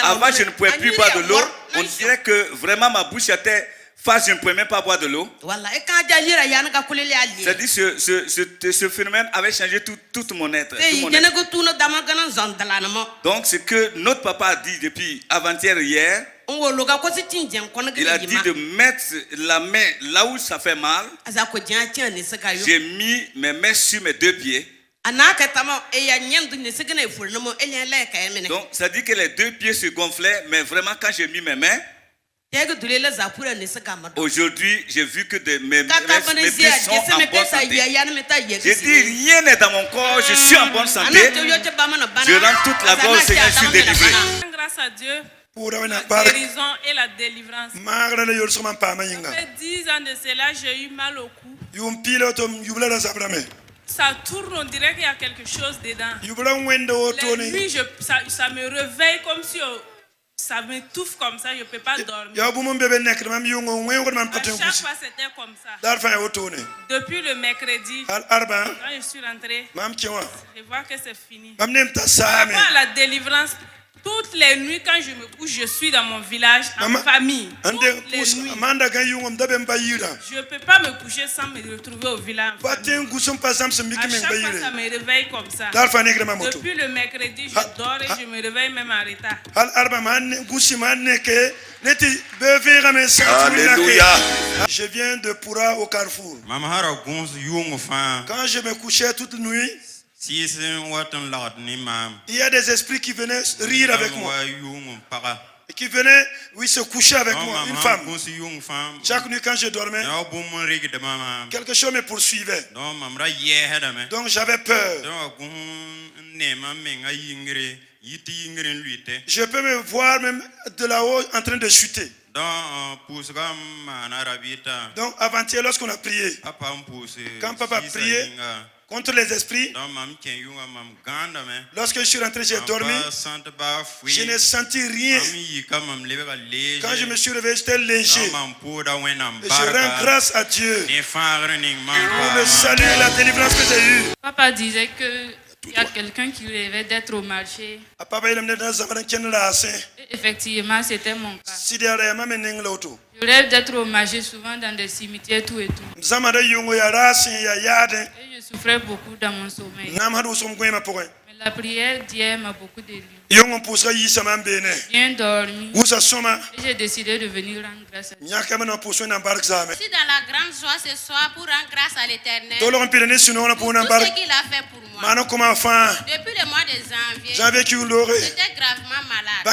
Avant, je ne pouvais plus boire de l'eau. On dirait que vraiment ma bouche était face, je ne pouvais même pas boire de l'eau. C'est-à-dire ce phénomène avait changé tout mon être. Donc ce que notre papa a dit depuis avant-hier hier, il a dit de mettre la main là où ça fait mal. J'ai mis mes mains sur mes deux pieds. Donc ça dit que les deux pieds se gonflaient, mais vraiment quand j'ai mis mes mains, aujourd'hui j'ai vu que mes pieds sont en bonne santé. J'ai dit rien n'est dans mon corps, je suis en bonne santé. Je rends toute la gloire au Seigneur, je suis délivré. Grâce à Dieu pour la guérison et la délivrance. Ça fait 10 ans de cela, j'ai eu mal au cou. Ça tourne, on dirait qu'il y a quelque chose dedans. Les nuits, ça me réveille comme si ça m'étouffe comme ça, je ne peux pas dormir. À chaque fois, c'était comme ça. Depuis le mercredi, quand je suis rentré, je vois que c'est fini. Par rapport à la délivrance, Toutes les nuits, quand je me couche, je suis dans mon village, en famille. Toutes les nuits. Je ne peux pas me coucher sans me retrouver au village. À chaque fois, ça me réveille comme ça. Depuis le mercredi, je dors et je me réveille même en retard. Alléluia. Je viens de Poura au Carrefour. Quand je me couchais toute la nuit, il y a des esprits qui venaient rire avec moi. Et qui venaient, se coucher avec moi, une femme. Chaque nuit quand je dormais, quelque chose me poursuivait. Donc j'avais peur. Je peux me voir même de là-haut en train de chuter. Donc avant-hier, lorsqu'on a prié, quand papa priait contre les esprits, lorsque je suis rentré, j'ai dormi, je n'ai senti rien. Quand je me suis réveillé, j'étais léger. Et je rends grâce à Dieu pour le salut et la délivrance que j'ai eue. Papa disait que il y a quelqu'un qui rêvait d'être au marché. Et effectivement, c'était mon cas. Je rêve d'être au marché souvent dans des cimetières, tout et tout. Et je souffrais beaucoup dans mon sommeil. Mais la prière d'hier m'a beaucoup délivré. Bien dormi. Et j'ai décidé de venir rendre grâce à Dieu. Je suis dans la grande joie ce soir pour rendre grâce à l'Éternel. Tout ce qu'il a fait pour moi. Depuis le mois de janvier, j'étais gravement malade.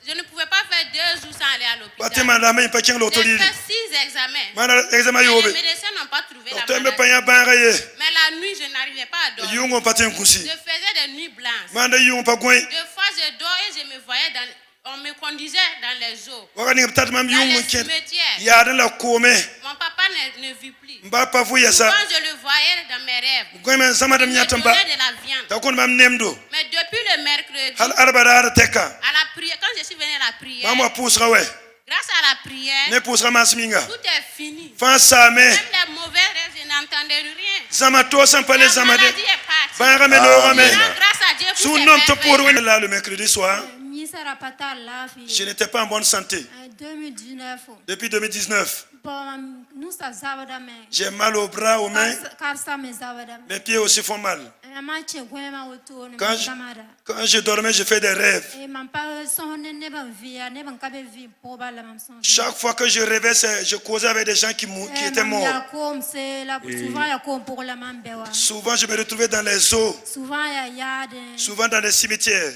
Je ne pouvais pas faire 2 jours sans aller à l'hôpital. J'ai fait 6 examens. Mais les médecins n'ont pas trouvé la maladie. Mais la nuit, je n'arrivais pas à dormir. Je faisais des nuits blanches. 2 fois, je dors et je me voyais dans... On me conduisait dans les eaux, dans les cimetières. Mon papa ne vit plus. Souvent, je le voyais dans mes rêves. Il me donnait de la viande. Mais depuis le mercredi, à la prière, quand je suis venu à la prière, grâce à la prière, tout est fini. Même les mauvais rêves, je n'entendais rien. La maladie est partie. Grâce à Dieu pour le mercredi soir, je n'étais pas en bonne santé. Depuis 2019, j'ai mal aux bras, aux mains. Mes pieds aussi font mal. Quand je dormais, je fais des rêves. Chaque fois que je rêvais, je causais avec des gens qui étaient morts. Souvent, je me retrouvais dans les eaux. Souvent dans les cimetières.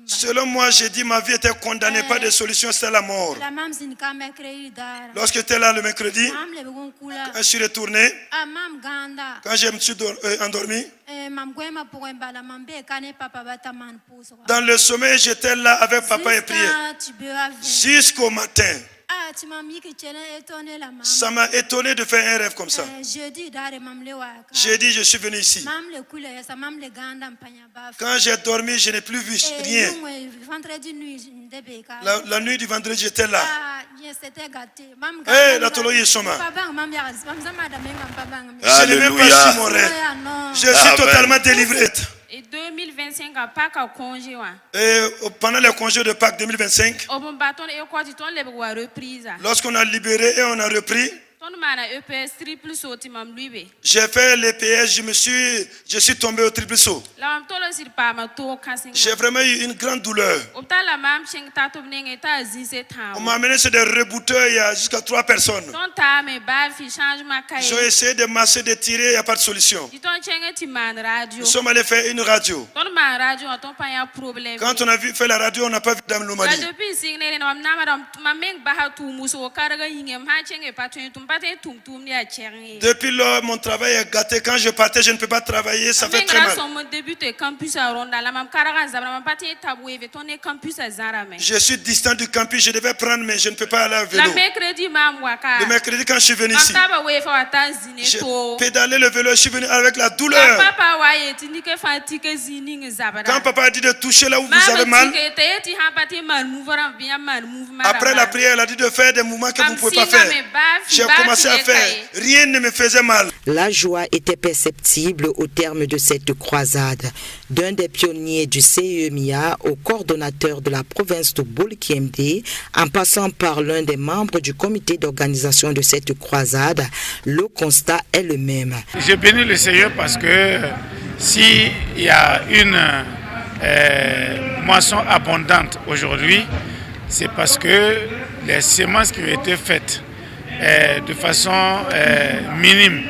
Selon moi, j'ai dit ma vie était condamnée, pas de solution, c'était la mort. Lorsque j'étais là le mercredi, quand je suis retourné, quand je me suis endormi, dans le sommeil, j'étais là avec papa et prier jusqu'au matin. Ça m'a étonné de faire un rêve comme ça. J'ai dit, je suis venu ici. Quand j'ai dormi, je n'ai plus vu rien. La nuit du vendredi, j'étais là. La tolo yeshoma. Je n'ai même pas su mon rêve. Je suis totalement délivré. Et 2025 à Pâques au congé. Et pendant les congés de Pâques 2025, lorsqu'on a libéré et on a repris, j'ai fait l'EPS, je suis tombé au triple saut. J'ai vraiment eu une grande douleur. On m'a amené sur des rebouteurs, il y a jusqu'à 3 personnes. J'ai essayé de masser, de tirer, il n'y a pas de solution. Nous sommes allés faire une radio. Quand on a fait la radio, on n'a pas vu d'anomalie. Depuis lors, mon travail est gâté. Quand je partais, je ne peux pas travailler, ça fait très mal. Je suis distant du campus, je devais prendre, mais je ne peux pas aller à vélo. Le mercredi, quand je suis venu ici, j'ai pédalé le vélo, je suis venu avec la douleur. Quand papa a dit de toucher là où vous avez mal, après la prière, elle a dit de faire des mouvements que vous ne pouvez pas faire. J'ai commencé à faire, rien ne me faisait mal. La joie était perceptible au terme de cette croisade. D'un des pionniers du CEMIA au coordonnateur de la province de Bol-Kiemde, en passant par l'un des membres du comité d'organisation de cette croisade, le constat est le même. Je bénis le Seigneur parce que s'il y a une moisson abondante aujourd'hui, c'est parce que les semences qui ont été faites de façon minime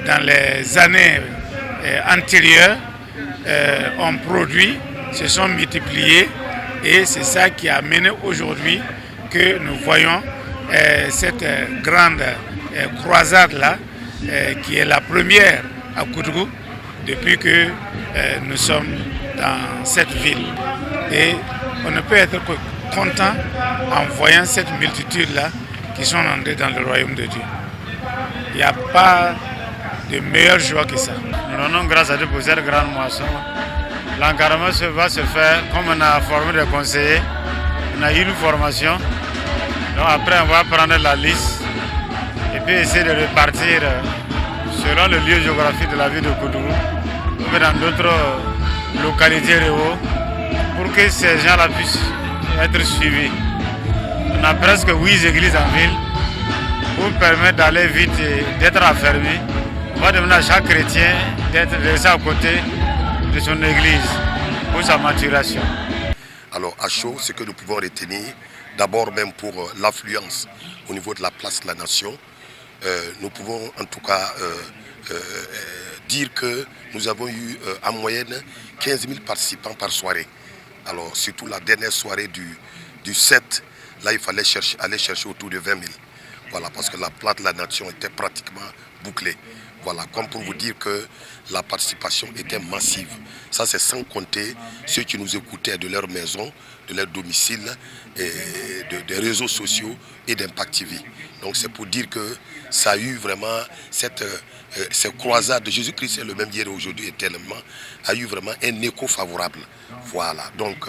dans les années antérieures ont produit, se sont multipliées, et c'est ça qui a amené aujourd'hui que nous voyons cette grande croisade-là, qui est la première à Koudougou depuis que nous sommes dans cette ville. Et on ne peut être que content en voyant cette multitude-là qui sont entrés dans le royaume de Dieu. Il n'y a pas de meilleure joie que ça. Nous rendons grâce à Dieu pour cette grande moisson. L'encadrement va se faire comme on a formé des conseillers. On a eu une formation. Donc après, on va prendre la liste et puis essayer de repartir selon le lieu géographique de la ville de Koudougou ou dans d'autres localités ruraux pour que ces gens-là puissent être suivis. On a presque 8 églises en ville pour permettre d'aller vite et d'être affermis. On va demander à chaque chrétien d'être laissé à côté de son église pour sa maturation. Alors à chaud, ce que nous pouvons retenir, d'abord même pour l'affluence au niveau de la place de la Nation, nous pouvons en tout cas dire que nous avons eu en moyenne 15 000 participants par soirée. Alors surtout la dernière soirée du 7, là il fallait aller chercher autour de 20 000. Voilà, parce que la place de la Nation était pratiquement bouclée. Voilà, comme pour vous dire que la participation était massive. Ça, c'est sans compter ceux qui nous écoutaient de leur maison, de leur domicile, et des réseaux sociaux et d'Impact TV. Donc, c'est pour dire que ça a eu vraiment cette croisade de Jésus-Christ, est le même hier et aujourd'hui éternellement, a eu vraiment un écho favorable. Voilà, donc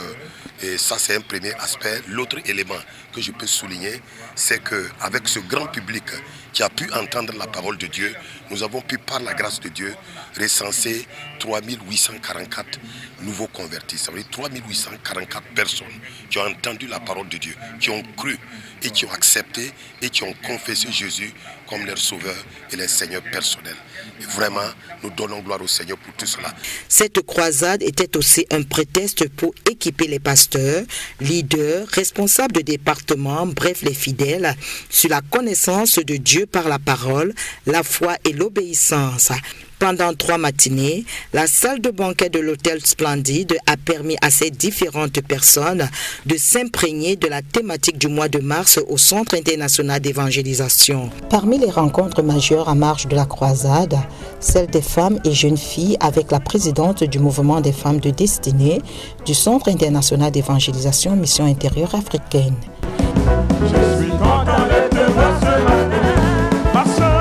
et ça c'est un premier aspect. L'autre élément que je peux souligner, c'est qu'avec ce grand public qui a pu entendre la parole de Dieu, nous avons pu, par la grâce de Dieu, recenser 3844 nouveaux convertis. Ça veut dire 3844 personnes qui ont entendu la parole de Dieu, qui ont cru et qui ont accepté et qui ont confessé Jésus comme leur sauveur et leur Seigneur personnel. Et vraiment, nous donnons gloire au Seigneur pour tout cela. Cette croisade était aussi un prétexte pour équiper les pasteurs, leaders, responsables de départements, bref les fidèles, sur la connaissance de Dieu par la parole, la foi et l'obéissance. Pendant 3 matinées, la salle de banquet de l'hôtel Splendide a permis à ces différentes personnes de s'imprégner de la thématique du mois de mars au Centre international d'évangélisation. Parmi les rencontres majeures en marge de la croisade, celle des femmes et jeunes filles avec la présidente du mouvement des femmes de destinée du Centre international d'évangélisation Mission intérieure africaine. Je suis content de te voir ce matin, ma soeur.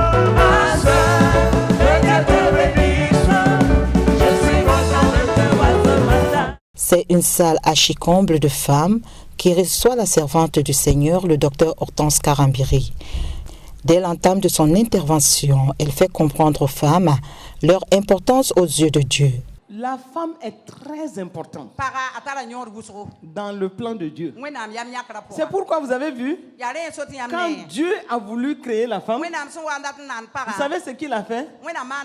C'est une salle archi-comble de femmes qui reçoit la servante du Seigneur, le docteur Hortense Karambiri. Dès l'entame de son intervention, elle fait comprendre aux femmes leur importance aux yeux de Dieu. La femme est très importante dans le plan de Dieu. C'est pourquoi vous avez vu, quand Dieu a voulu créer la femme, vous savez ce qu'il a fait?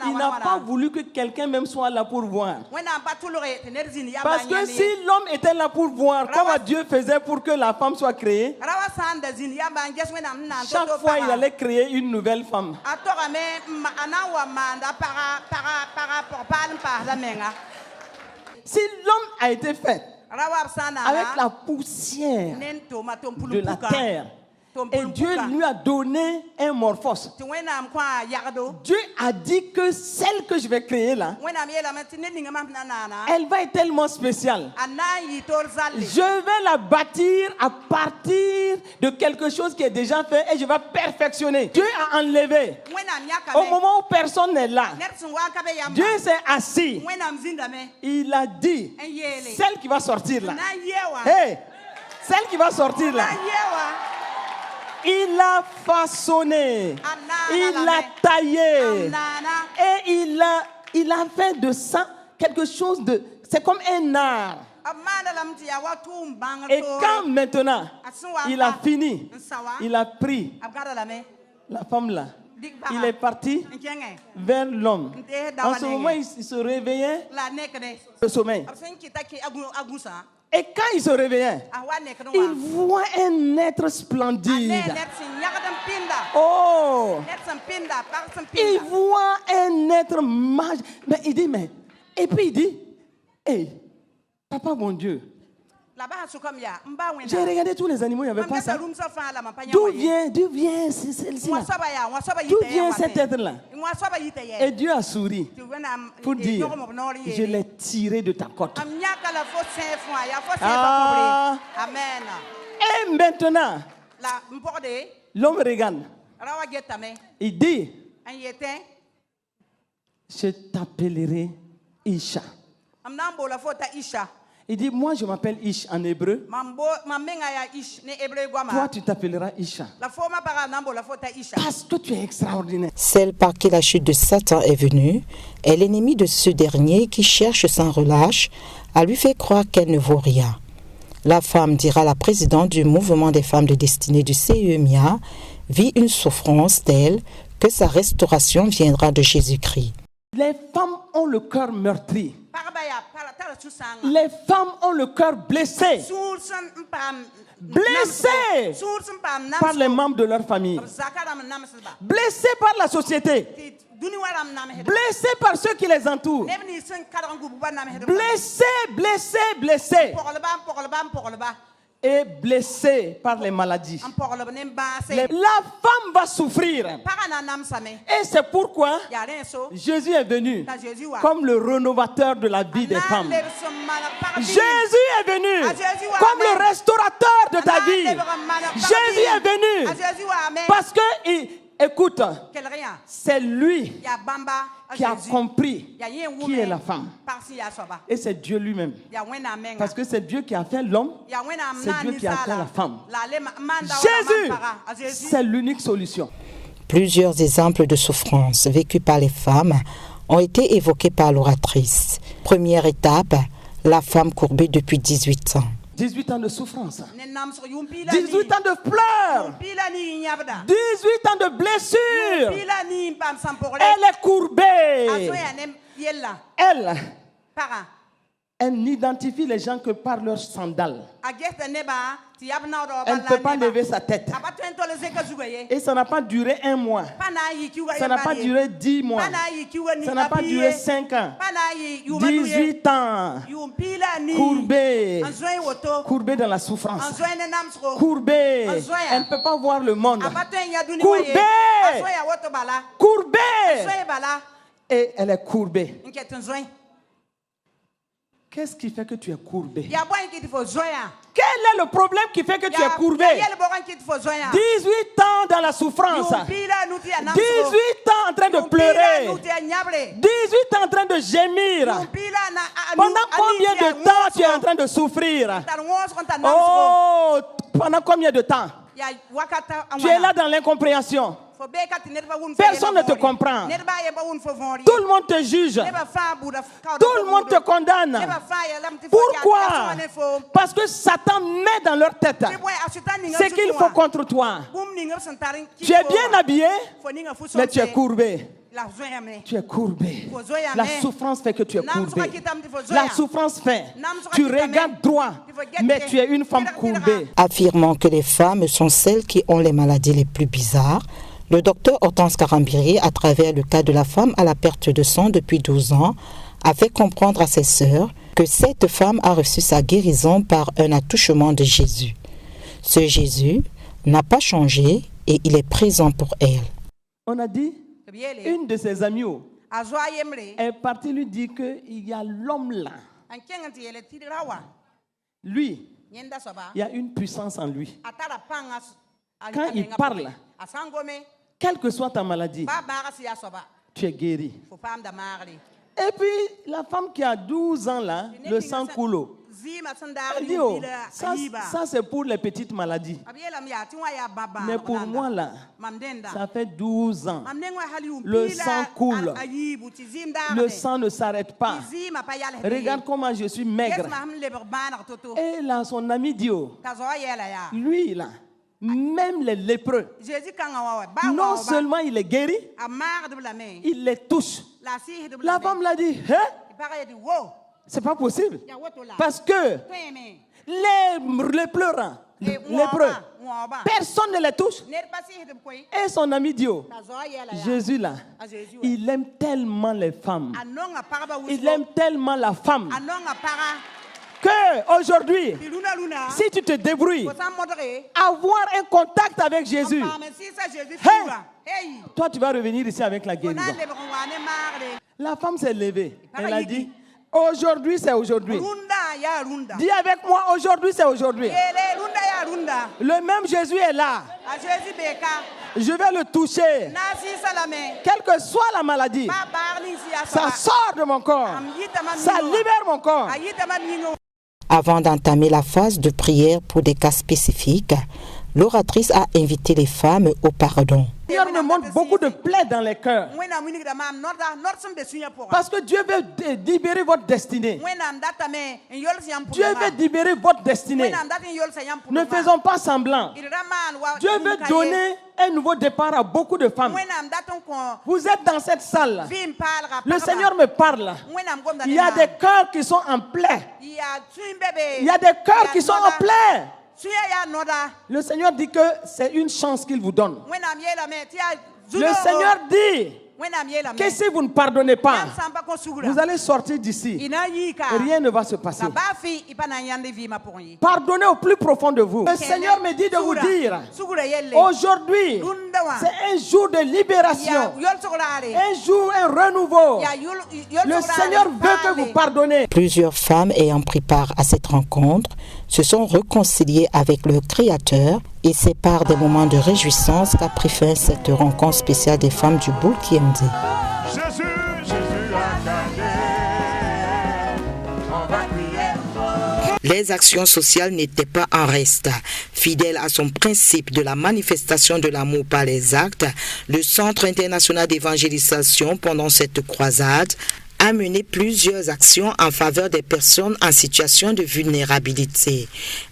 Il n'a pas voulu que quelqu'un même soit là pour voir. Parce que si l'homme était là pour voir comment Dieu faisait pour que la femme soit créée, chaque fois il allait créer une nouvelle femme. Si l'homme a été fait avec la poussière de la terre, et Dieu lui a donné un morphose, Dieu a dit que celle que je vais créer là, elle va être tellement spéciale. Je vais la bâtir à partir de quelque chose qui est déjà fait et je vais perfectionner. Dieu a enlevé. Au moment où personne n'est là, Dieu s'est assis. Il a dit, celle qui va sortir là, hey, celle qui va sortir là, il a façonné, il a taillé, et il a fait de ça quelque chose de... C'est comme un art. Et quand maintenant, il a fini, il a pris la femme là, il est parti vers l'homme. En ce moment, il se réveillait le sommeil. Et quand il se réveillait, il voit un être splendide. Oh! Il voit un être magique. Mais il dit, mais... Et puis il dit, hey, papa mon Dieu, j'ai regardé tous les animaux, il n'y avait pas ça. D'où vient celle-ci-là? D'où vient cet être-là? Et Dieu a souri pour dire, je l'ai tiré de ta côte. Ah. Et maintenant, l'homme regarde. Il dit, je t'appellerai Isha. Il dit, moi je m'appelle Ish en hébreu. Toi tu t'appelleras Isha. Parce que tu es extraordinaire. Celle par qui la chute de Satan est venue est l'ennemi de ce dernier qui cherche sans relâche à lui faire croire qu'elle ne vaut rien. La femme, dira la présidente du mouvement des femmes de destinée du CEMIA, vit une souffrance telle que sa restauration viendra de Jésus-Christ. Les femmes ont le cœur meurtri. Les femmes ont le cœur blessé. Blessées par les membres de leur famille. Blessées par la société. Blessées par ceux qui les entourent. Blessées. Et blessée par les maladies. La femme va souffrir. Et c'est pourquoi Jésus est venu comme le rénovateur de la vie des femmes. Jésus est venu comme le restaurateur de ta vie. Jésus est venu parce que, écoute, c'est lui qui a compris qui est la femme. Et c'est Dieu lui-même. Parce que c'est Dieu qui a fait l'homme, c'est Dieu qui a fait la femme. Jésus, c'est l'unique solution. Plusieurs exemples de souffrances vécues par les femmes ont été évoqués par l'oratrice. Première étape, la femme courbée depuis 18 ans. 18 ans de souffrance, 18 ans de pleurs, 18 ans de blessures. Elle est courbée. Elle n'identifie les gens que par leurs sandales. Elle ne peut pas lever sa tête. Et ça n'a pas duré 1 mois. Ça n'a pas duré 10 mois. Ça n'a pas duré 5 ans. 18 ans. Courbée. Courbée dans la souffrance. Courbée. Elle ne peut pas voir le monde. Courbée. Courbée. Et elle est courbée. Qu'est-ce qui fait que tu es courbé? Quel est le problème qui fait que tu es courbé? 18 ans dans la souffrance. 18 ans en train de pleurer. 18 ans en train de gémir. Pendant combien de temps tu es en train de souffrir? Oh, pendant combien de temps? Tu es là dans l'incompréhension. Personne ne te comprend. Tout le monde te juge. Tout le monde te condamne. Pourquoi? Parce que Satan met dans leur tête ce qu'il faut contre toi. Tu es bien habillé, mais tu es courbé. Tu es courbé. La souffrance fait que tu es courbé. La souffrance fait. Tu regardes droit, mais tu es une femme courbée. Affirmant que les femmes sont celles qui ont les maladies les plus bizarres, le docteur Hortense Karambiri, à travers le cas de la femme à la perte de sang depuis 12 ans, a fait comprendre à ses sœurs que cette femme a reçu sa guérison par un attouchement de Jésus. Ce Jésus n'a pas changé et il est présent pour elle. On a dit, une de ses amies est partie lui dire qu'il y a l'homme là. Lui, il y a une puissance en lui. Quand il parle, quelle que soit ta maladie, tu es guéri. Et puis, la femme qui a 12 ans là, le sang coule. Elle dit, oh, ça c'est pour les petites maladies. Mais pour moi là, ça fait 12 ans. Le sang coule. Le sang ne s'arrête pas. Regarde comment je suis maigre. Et là, son ami dit, oh, lui là, même les lépreux, non seulement il est guéri, il les touche. La femme l'a dit, hein? C'est pas possible. Parce que les pleurants, les lépreux, personne ne les touche. Et son ami dit, oh, Jésus là, il aime tellement les femmes. Il aime tellement la femme. Que aujourd'hui, si tu te débrouilles, avoir un contact avec Jésus, hey, toi tu vas revenir ici avec la guérison. La femme s'est levée. Elle a dit, aujourd'hui c'est aujourd'hui. Dis avec moi, aujourd'hui c'est aujourd'hui. Le même Jésus est là. Je vais le toucher. Quelle que soit la maladie, ça sort de mon corps. Ça libère mon corps. Avant d'entamer la phase de prière pour des cas spécifiques, l'oratrice a invité les femmes au pardon. Le Seigneur me montre beaucoup de plaies dans les cœurs. Parce que Dieu veut libérer votre destinée. Dieu veut libérer votre destinée. Ne faisons pas semblant. Dieu veut donner un nouveau départ à beaucoup de femmes. Vous êtes dans cette salle. Le Seigneur me parle. Il y a des cœurs qui sont en plaie. Il y a des cœurs qui sont en plaie. Le Seigneur dit que c'est une chance qu'il vous donne. Le Seigneur dit que si vous ne pardonnez pas, vous allez sortir d'ici. Rien ne va se passer. Pardonnez au plus profond de vous. Le Seigneur me dit de vous dire, aujourd'hui, c'est un jour de libération, un jour, un renouveau. Le Seigneur veut que vous pardonnez. Plusieurs femmes ayant pris part à cette rencontre se sont réconciliées avec le Créateur, et c'est par des moments de réjouissance qu'a pris fin cette rencontre spéciale des femmes du Boul KMD. Les actions sociales n'étaient pas en reste. Fidèle à son principe de la manifestation de l'amour par les actes, le Centre international d'évangélisation, pendant cette croisade, a mené plusieurs actions en faveur des personnes en situation de vulnérabilité.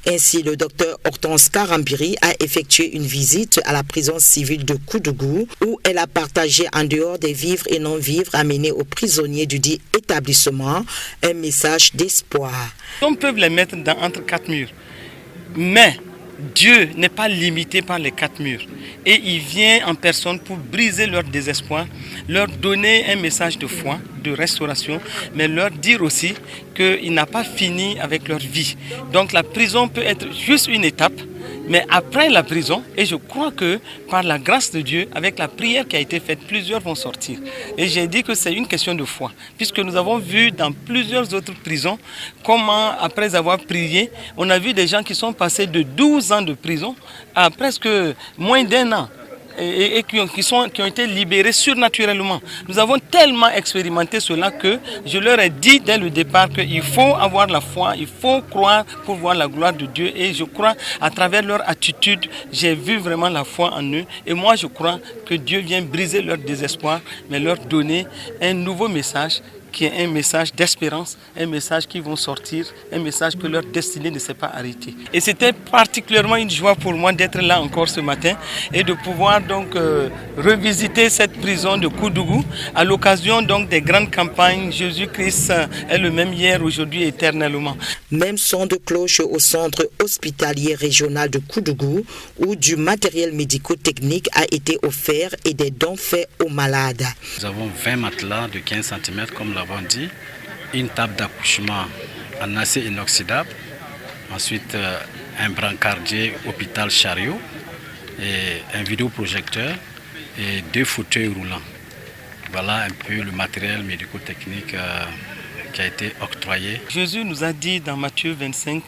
Ainsi, le docteur Hortense Karambiri a effectué une visite à la prison civile de Koudougou, où elle a partagé, en dehors des vivres et non-vivres amenés aux prisonniers du dit établissement, un message d'espoir. On peut les mettre entre quatre murs, mais Dieu n'est pas limité par les quatre murs. Et il vient en personne pour briser leur désespoir, leur donner un message de foi, de restauration, mais leur dire aussi qu'il n'a pas fini avec leur vie. Donc la prison peut être juste une étape, mais après la prison, et je crois que par la grâce de Dieu, avec la prière qui a été faite, plusieurs vont sortir. Et j'ai dit que c'est une question de foi, puisque nous avons vu dans plusieurs autres prisons comment, après avoir prié, on a vu des gens qui sont passés de 12 ans de prison à presque moins d'1 an. Et qui ont été libérés surnaturellement. Nous avons tellement expérimenté cela que je leur ai dit dès le départ qu'il faut avoir la foi, il faut croire pour voir la gloire de Dieu. Et je crois, à travers leur attitude, j'ai vu vraiment la foi en eux. Et moi, je crois que Dieu vient briser leur désespoir, mais leur donner un nouveau message, qui est un message d'espérance, un message qui vont sortir, un message que leur destinée ne s'est pas arrêtée. Et c'était particulièrement une joie pour moi d'être là encore ce matin et de pouvoir donc revisiter cette prison de Koudougou à l'occasion donc des grandes campagnes Jésus-Christ est le même hier, aujourd'hui, éternellement. Même son de cloche au centre hospitalier régional de Koudougou, où du matériel médico-technique a été offert et des dons faits aux malades. Nous avons 20 matelas de 15 cm comme l'avons dit, une table d'accouchement en acier inoxydable, ensuite un brancardier hôpital chariot, et un vidéoprojecteur et 2 fauteuils roulants. Voilà un peu le matériel médico-technique qui a été octroyé. Jésus nous a dit dans Matthieu 25,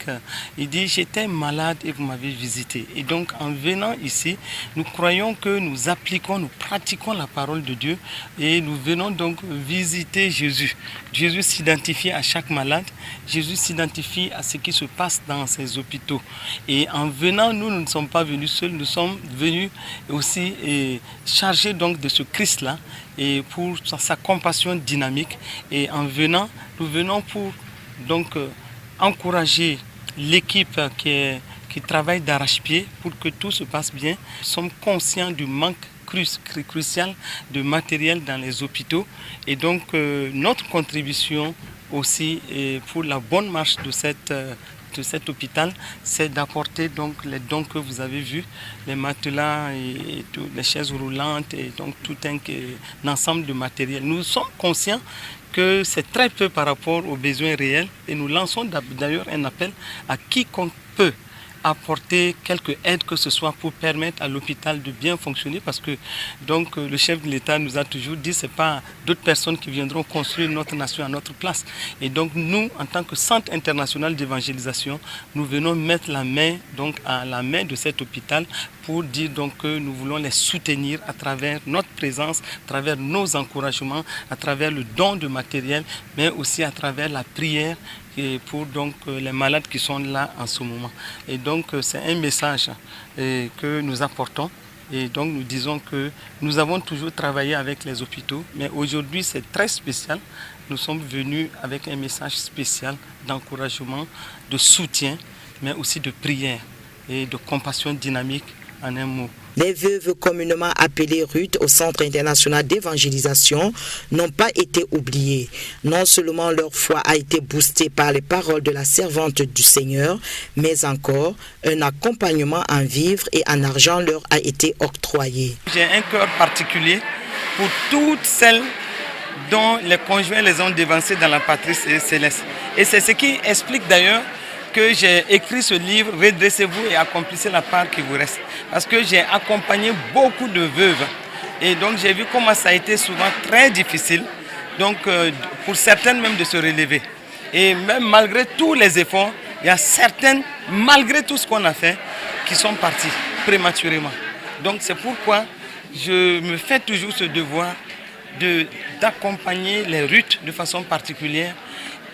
il dit « J'étais malade et vous m'avez visité ». Et donc en venant ici, nous croyons que nous appliquons, nous pratiquons la parole de Dieu et nous venons donc visiter Jésus. Jésus s'identifie à chaque malade, Jésus s'identifie à ce qui se passe dans ces hôpitaux. Et en venant, nous ne sommes pas venus seuls, nous sommes venus aussi chargés donc de ce Christ-là et pour sa compassion dynamique. Et en venant, nous venons pour donc encourager l'équipe qui travaille d'arrache-pied pour que tout se passe bien. Nous sommes conscients du manque crucial de matériel dans les hôpitaux et donc notre contribution aussi pour la bonne marche de cet hôpital, c'est d'apporter donc les dons que vous avez vus, les matelas et les chaises roulantes et donc tout un ensemble de matériel. Nous sommes conscients que c'est très peu par rapport aux besoins réels et nous lançons d'ailleurs un appel à quiconque peut apporter quelque aide que ce soit pour permettre à l'hôpital de bien fonctionner parce que donc le chef de l'État nous a toujours dit c'est pas d'autres personnes qui viendront construire notre nation à notre place et donc nous en tant que centre international d'évangélisation nous venons mettre la main donc à la main de cet hôpital pour dire donc que nous voulons les soutenir à travers notre présence, à travers nos encouragements, à travers le don de matériel mais aussi à travers la prière et pour donc les malades qui sont là en ce moment. Et donc c'est un message que nous apportons et donc nous disons que nous avons toujours travaillé avec les hôpitaux mais aujourd'hui c'est très spécial. Nous sommes venus avec un message spécial d'encouragement, de soutien mais aussi de prière et de compassion dynamique en un mot. Les veuves communément appelées RUT au Centre international d'évangélisation n'ont pas été oubliées. Non seulement leur foi a été boostée par les paroles de la servante du Seigneur, mais encore un accompagnement en vivres et en argent leur a été octroyé. J'ai un cœur particulier pour toutes celles dont les conjoints les ont dévancées dans la patrie céleste. Et c'est ce qui explique d'ailleurs que j'ai écrit ce livre, Redressez-vous et accomplissez la part qui vous reste. Parce que j'ai accompagné beaucoup de veuves. Et donc j'ai vu comment ça a été souvent très difficile, donc pour certaines même de se relever. Et même malgré tous les efforts, il y a certaines, malgré tout ce qu'on a fait, qui sont parties prématurément. Donc c'est pourquoi je me fais toujours ce devoir d'accompagner les RUT de façon particulière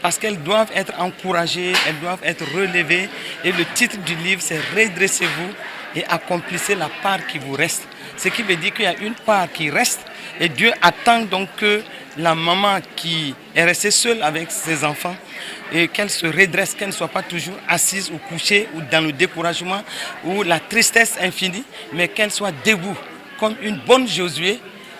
parce qu'elles doivent être encouragées, elles doivent être relevées. Et le titre du livre, c'est « Redressez-vous et accomplissez la part qui vous reste ». Ce qui veut dire qu'il y a une part qui reste et Dieu attend donc que la maman qui est restée seule avec ses enfants et qu'elle se redresse, qu'elle ne soit pas toujours assise ou couchée ou dans le découragement ou la tristesse infinie, mais qu'elle soit debout comme une bonne Josué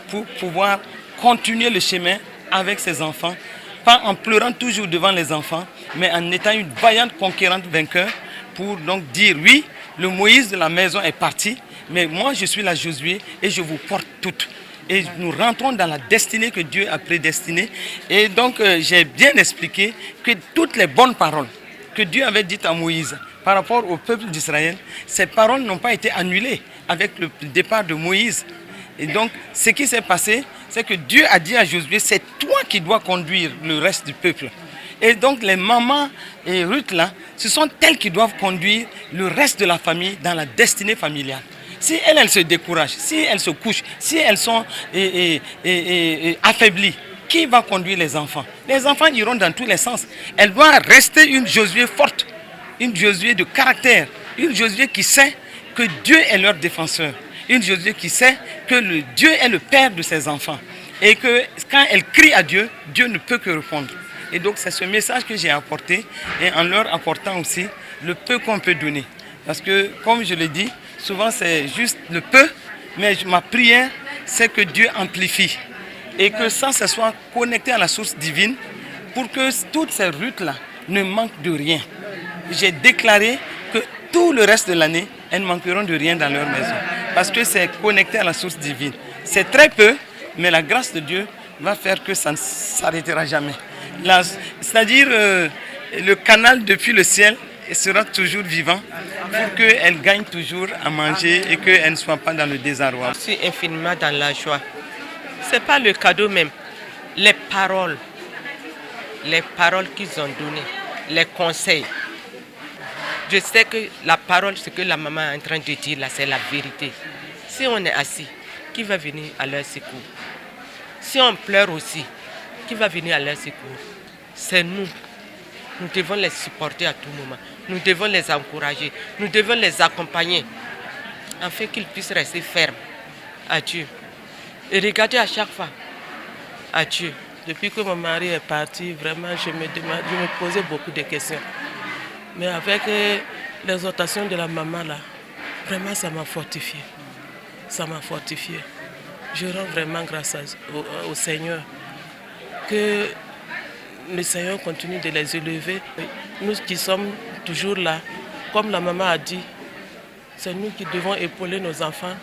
pour pouvoir continuer le chemin avec ses enfants, pas en pleurant toujours devant les enfants, mais en étant une vaillante conquérante vainqueur pour donc dire oui, le Moïse de la maison est parti, mais moi je suis la Josué et je vous porte toutes. Et nous rentrons dans la destinée que Dieu a prédestinée. Et donc j'ai bien expliqué que toutes les bonnes paroles que Dieu avait dites à Moïse par rapport au peuple d'Israël, ces paroles n'ont pas été annulées avec le départ de Moïse. Et donc ce qui s'est passé, c'est que Dieu a dit à Josué, c'est toi qui dois conduire le reste du peuple. Et donc les mamans et Ruth là, ce sont elles qui doivent conduire le reste de la famille dans la destinée familiale. Si elles se découragent, si elles se couchent, si elles sont affaiblies, qui va conduire les enfants? Les enfants iront dans tous les sens. Elle doit rester une Josué forte, une Josué de caractère, une Josué qui sait que Dieu est leur défenseur, une Josué qui sait que Dieu est le père de ses enfants et que quand elle crie à Dieu, Dieu ne peut que répondre. Et donc c'est ce message que j'ai apporté et en leur apportant aussi le peu qu'on peut donner. Parce que comme je l'ai dit, souvent c'est juste le peu, mais ma prière c'est que Dieu amplifie et que ça soit connecté à la source divine pour que toutes ces routes-là ne manquent de rien. J'ai déclaré que tout le reste de l'année, elles ne manqueront de rien dans leur maison parce que c'est connecté à la source divine. C'est très peu, mais la grâce de Dieu va faire que ça ne s'arrêtera jamais. C'est-à-dire le canal depuis le ciel sera toujours vivant pour qu'elle gagne toujours à manger et qu'elle ne soit pas dans le désarroi. Je suis infiniment dans la joie. Ce n'est pas le cadeau même, les paroles les paroles qu'ils ont données, les conseils. Je sais que la parole, ce que la maman est en train de dire là, c'est la vérité. Si on est assis, qui va venir à leur secours? Si on pleure aussi, qui va venir à leur secours? C'est nous. Nous devons les supporter à tout moment. Nous devons les encourager. Nous devons les accompagner afin qu'ils puissent rester fermes à Dieu. Et regarder à chaque fois à Dieu. Depuis que mon mari est parti, vraiment, je me posais beaucoup de questions. Mais avec l'exhortation de la maman, là, vraiment, ça m'a fortifié. Ça m'a fortifié. Je rends vraiment grâce au Seigneur. Que le Seigneur continue de les élever. Nous qui sommes toujours là, comme la maman a dit, c'est nous qui devons épauler nos enfants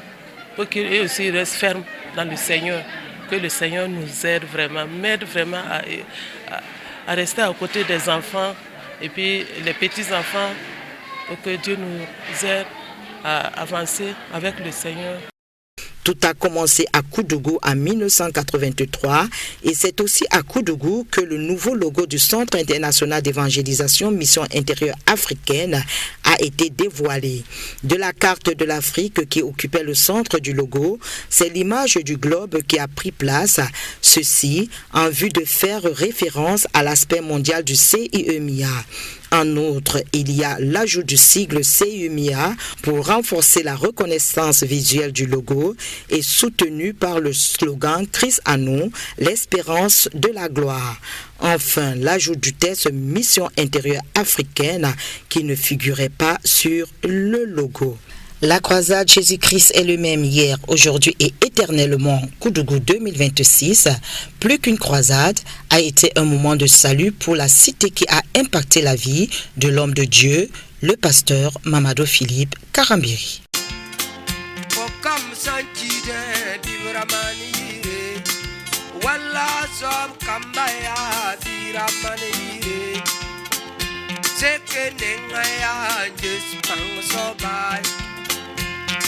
pour qu'ils aussi restent fermes dans le Seigneur. Que le Seigneur nous aide vraiment, m'aide vraiment à rester à côté des enfants et puis les petits-enfants, pour que Dieu nous aide à avancer avec le Seigneur. Tout a commencé à Koudougou en 1983 et c'est aussi à Koudougou que le nouveau logo du Centre international d'évangélisation Mission intérieure africaine a été dévoilé. De la carte de l'Afrique qui occupait le centre du logo, c'est l'image du globe qui a pris place, ceci en vue de faire référence à l'aspect mondial du CIEMIA. En outre, il y a l'ajout du sigle CIEMIA pour renforcer la reconnaissance visuelle du logo et soutenu par le slogan Christ en nous, l'espérance de la gloire. Enfin, l'ajout du texte Mission intérieure africaine qui ne figurait pas sur le logo. La croisade Jésus-Christ est le même hier, aujourd'hui et éternellement, Koudougou 2026, plus qu'une croisade, a été un moment de salut pour la cité qui a impacté la vie de l'homme de Dieu, le pasteur Mamadou Philippe Karambiri.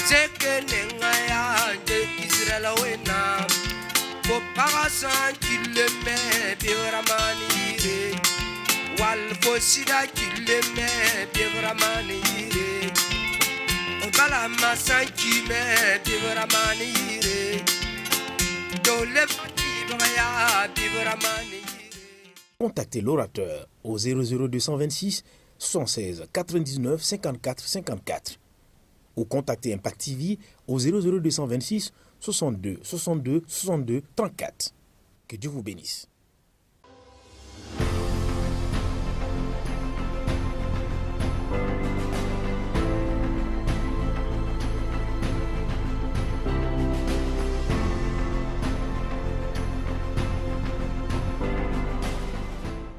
Seke nengaya de Israel wena ko pagasan kileme bevramani re wal fosida kileme bevramani re bala masan kime bevramani re dole fatibaya bevramani. Contactez l'orateur au 00226 76 99 54 54 ou contactez Impact TV au 00226 62 62 62 34. Que Dieu vous bénisse.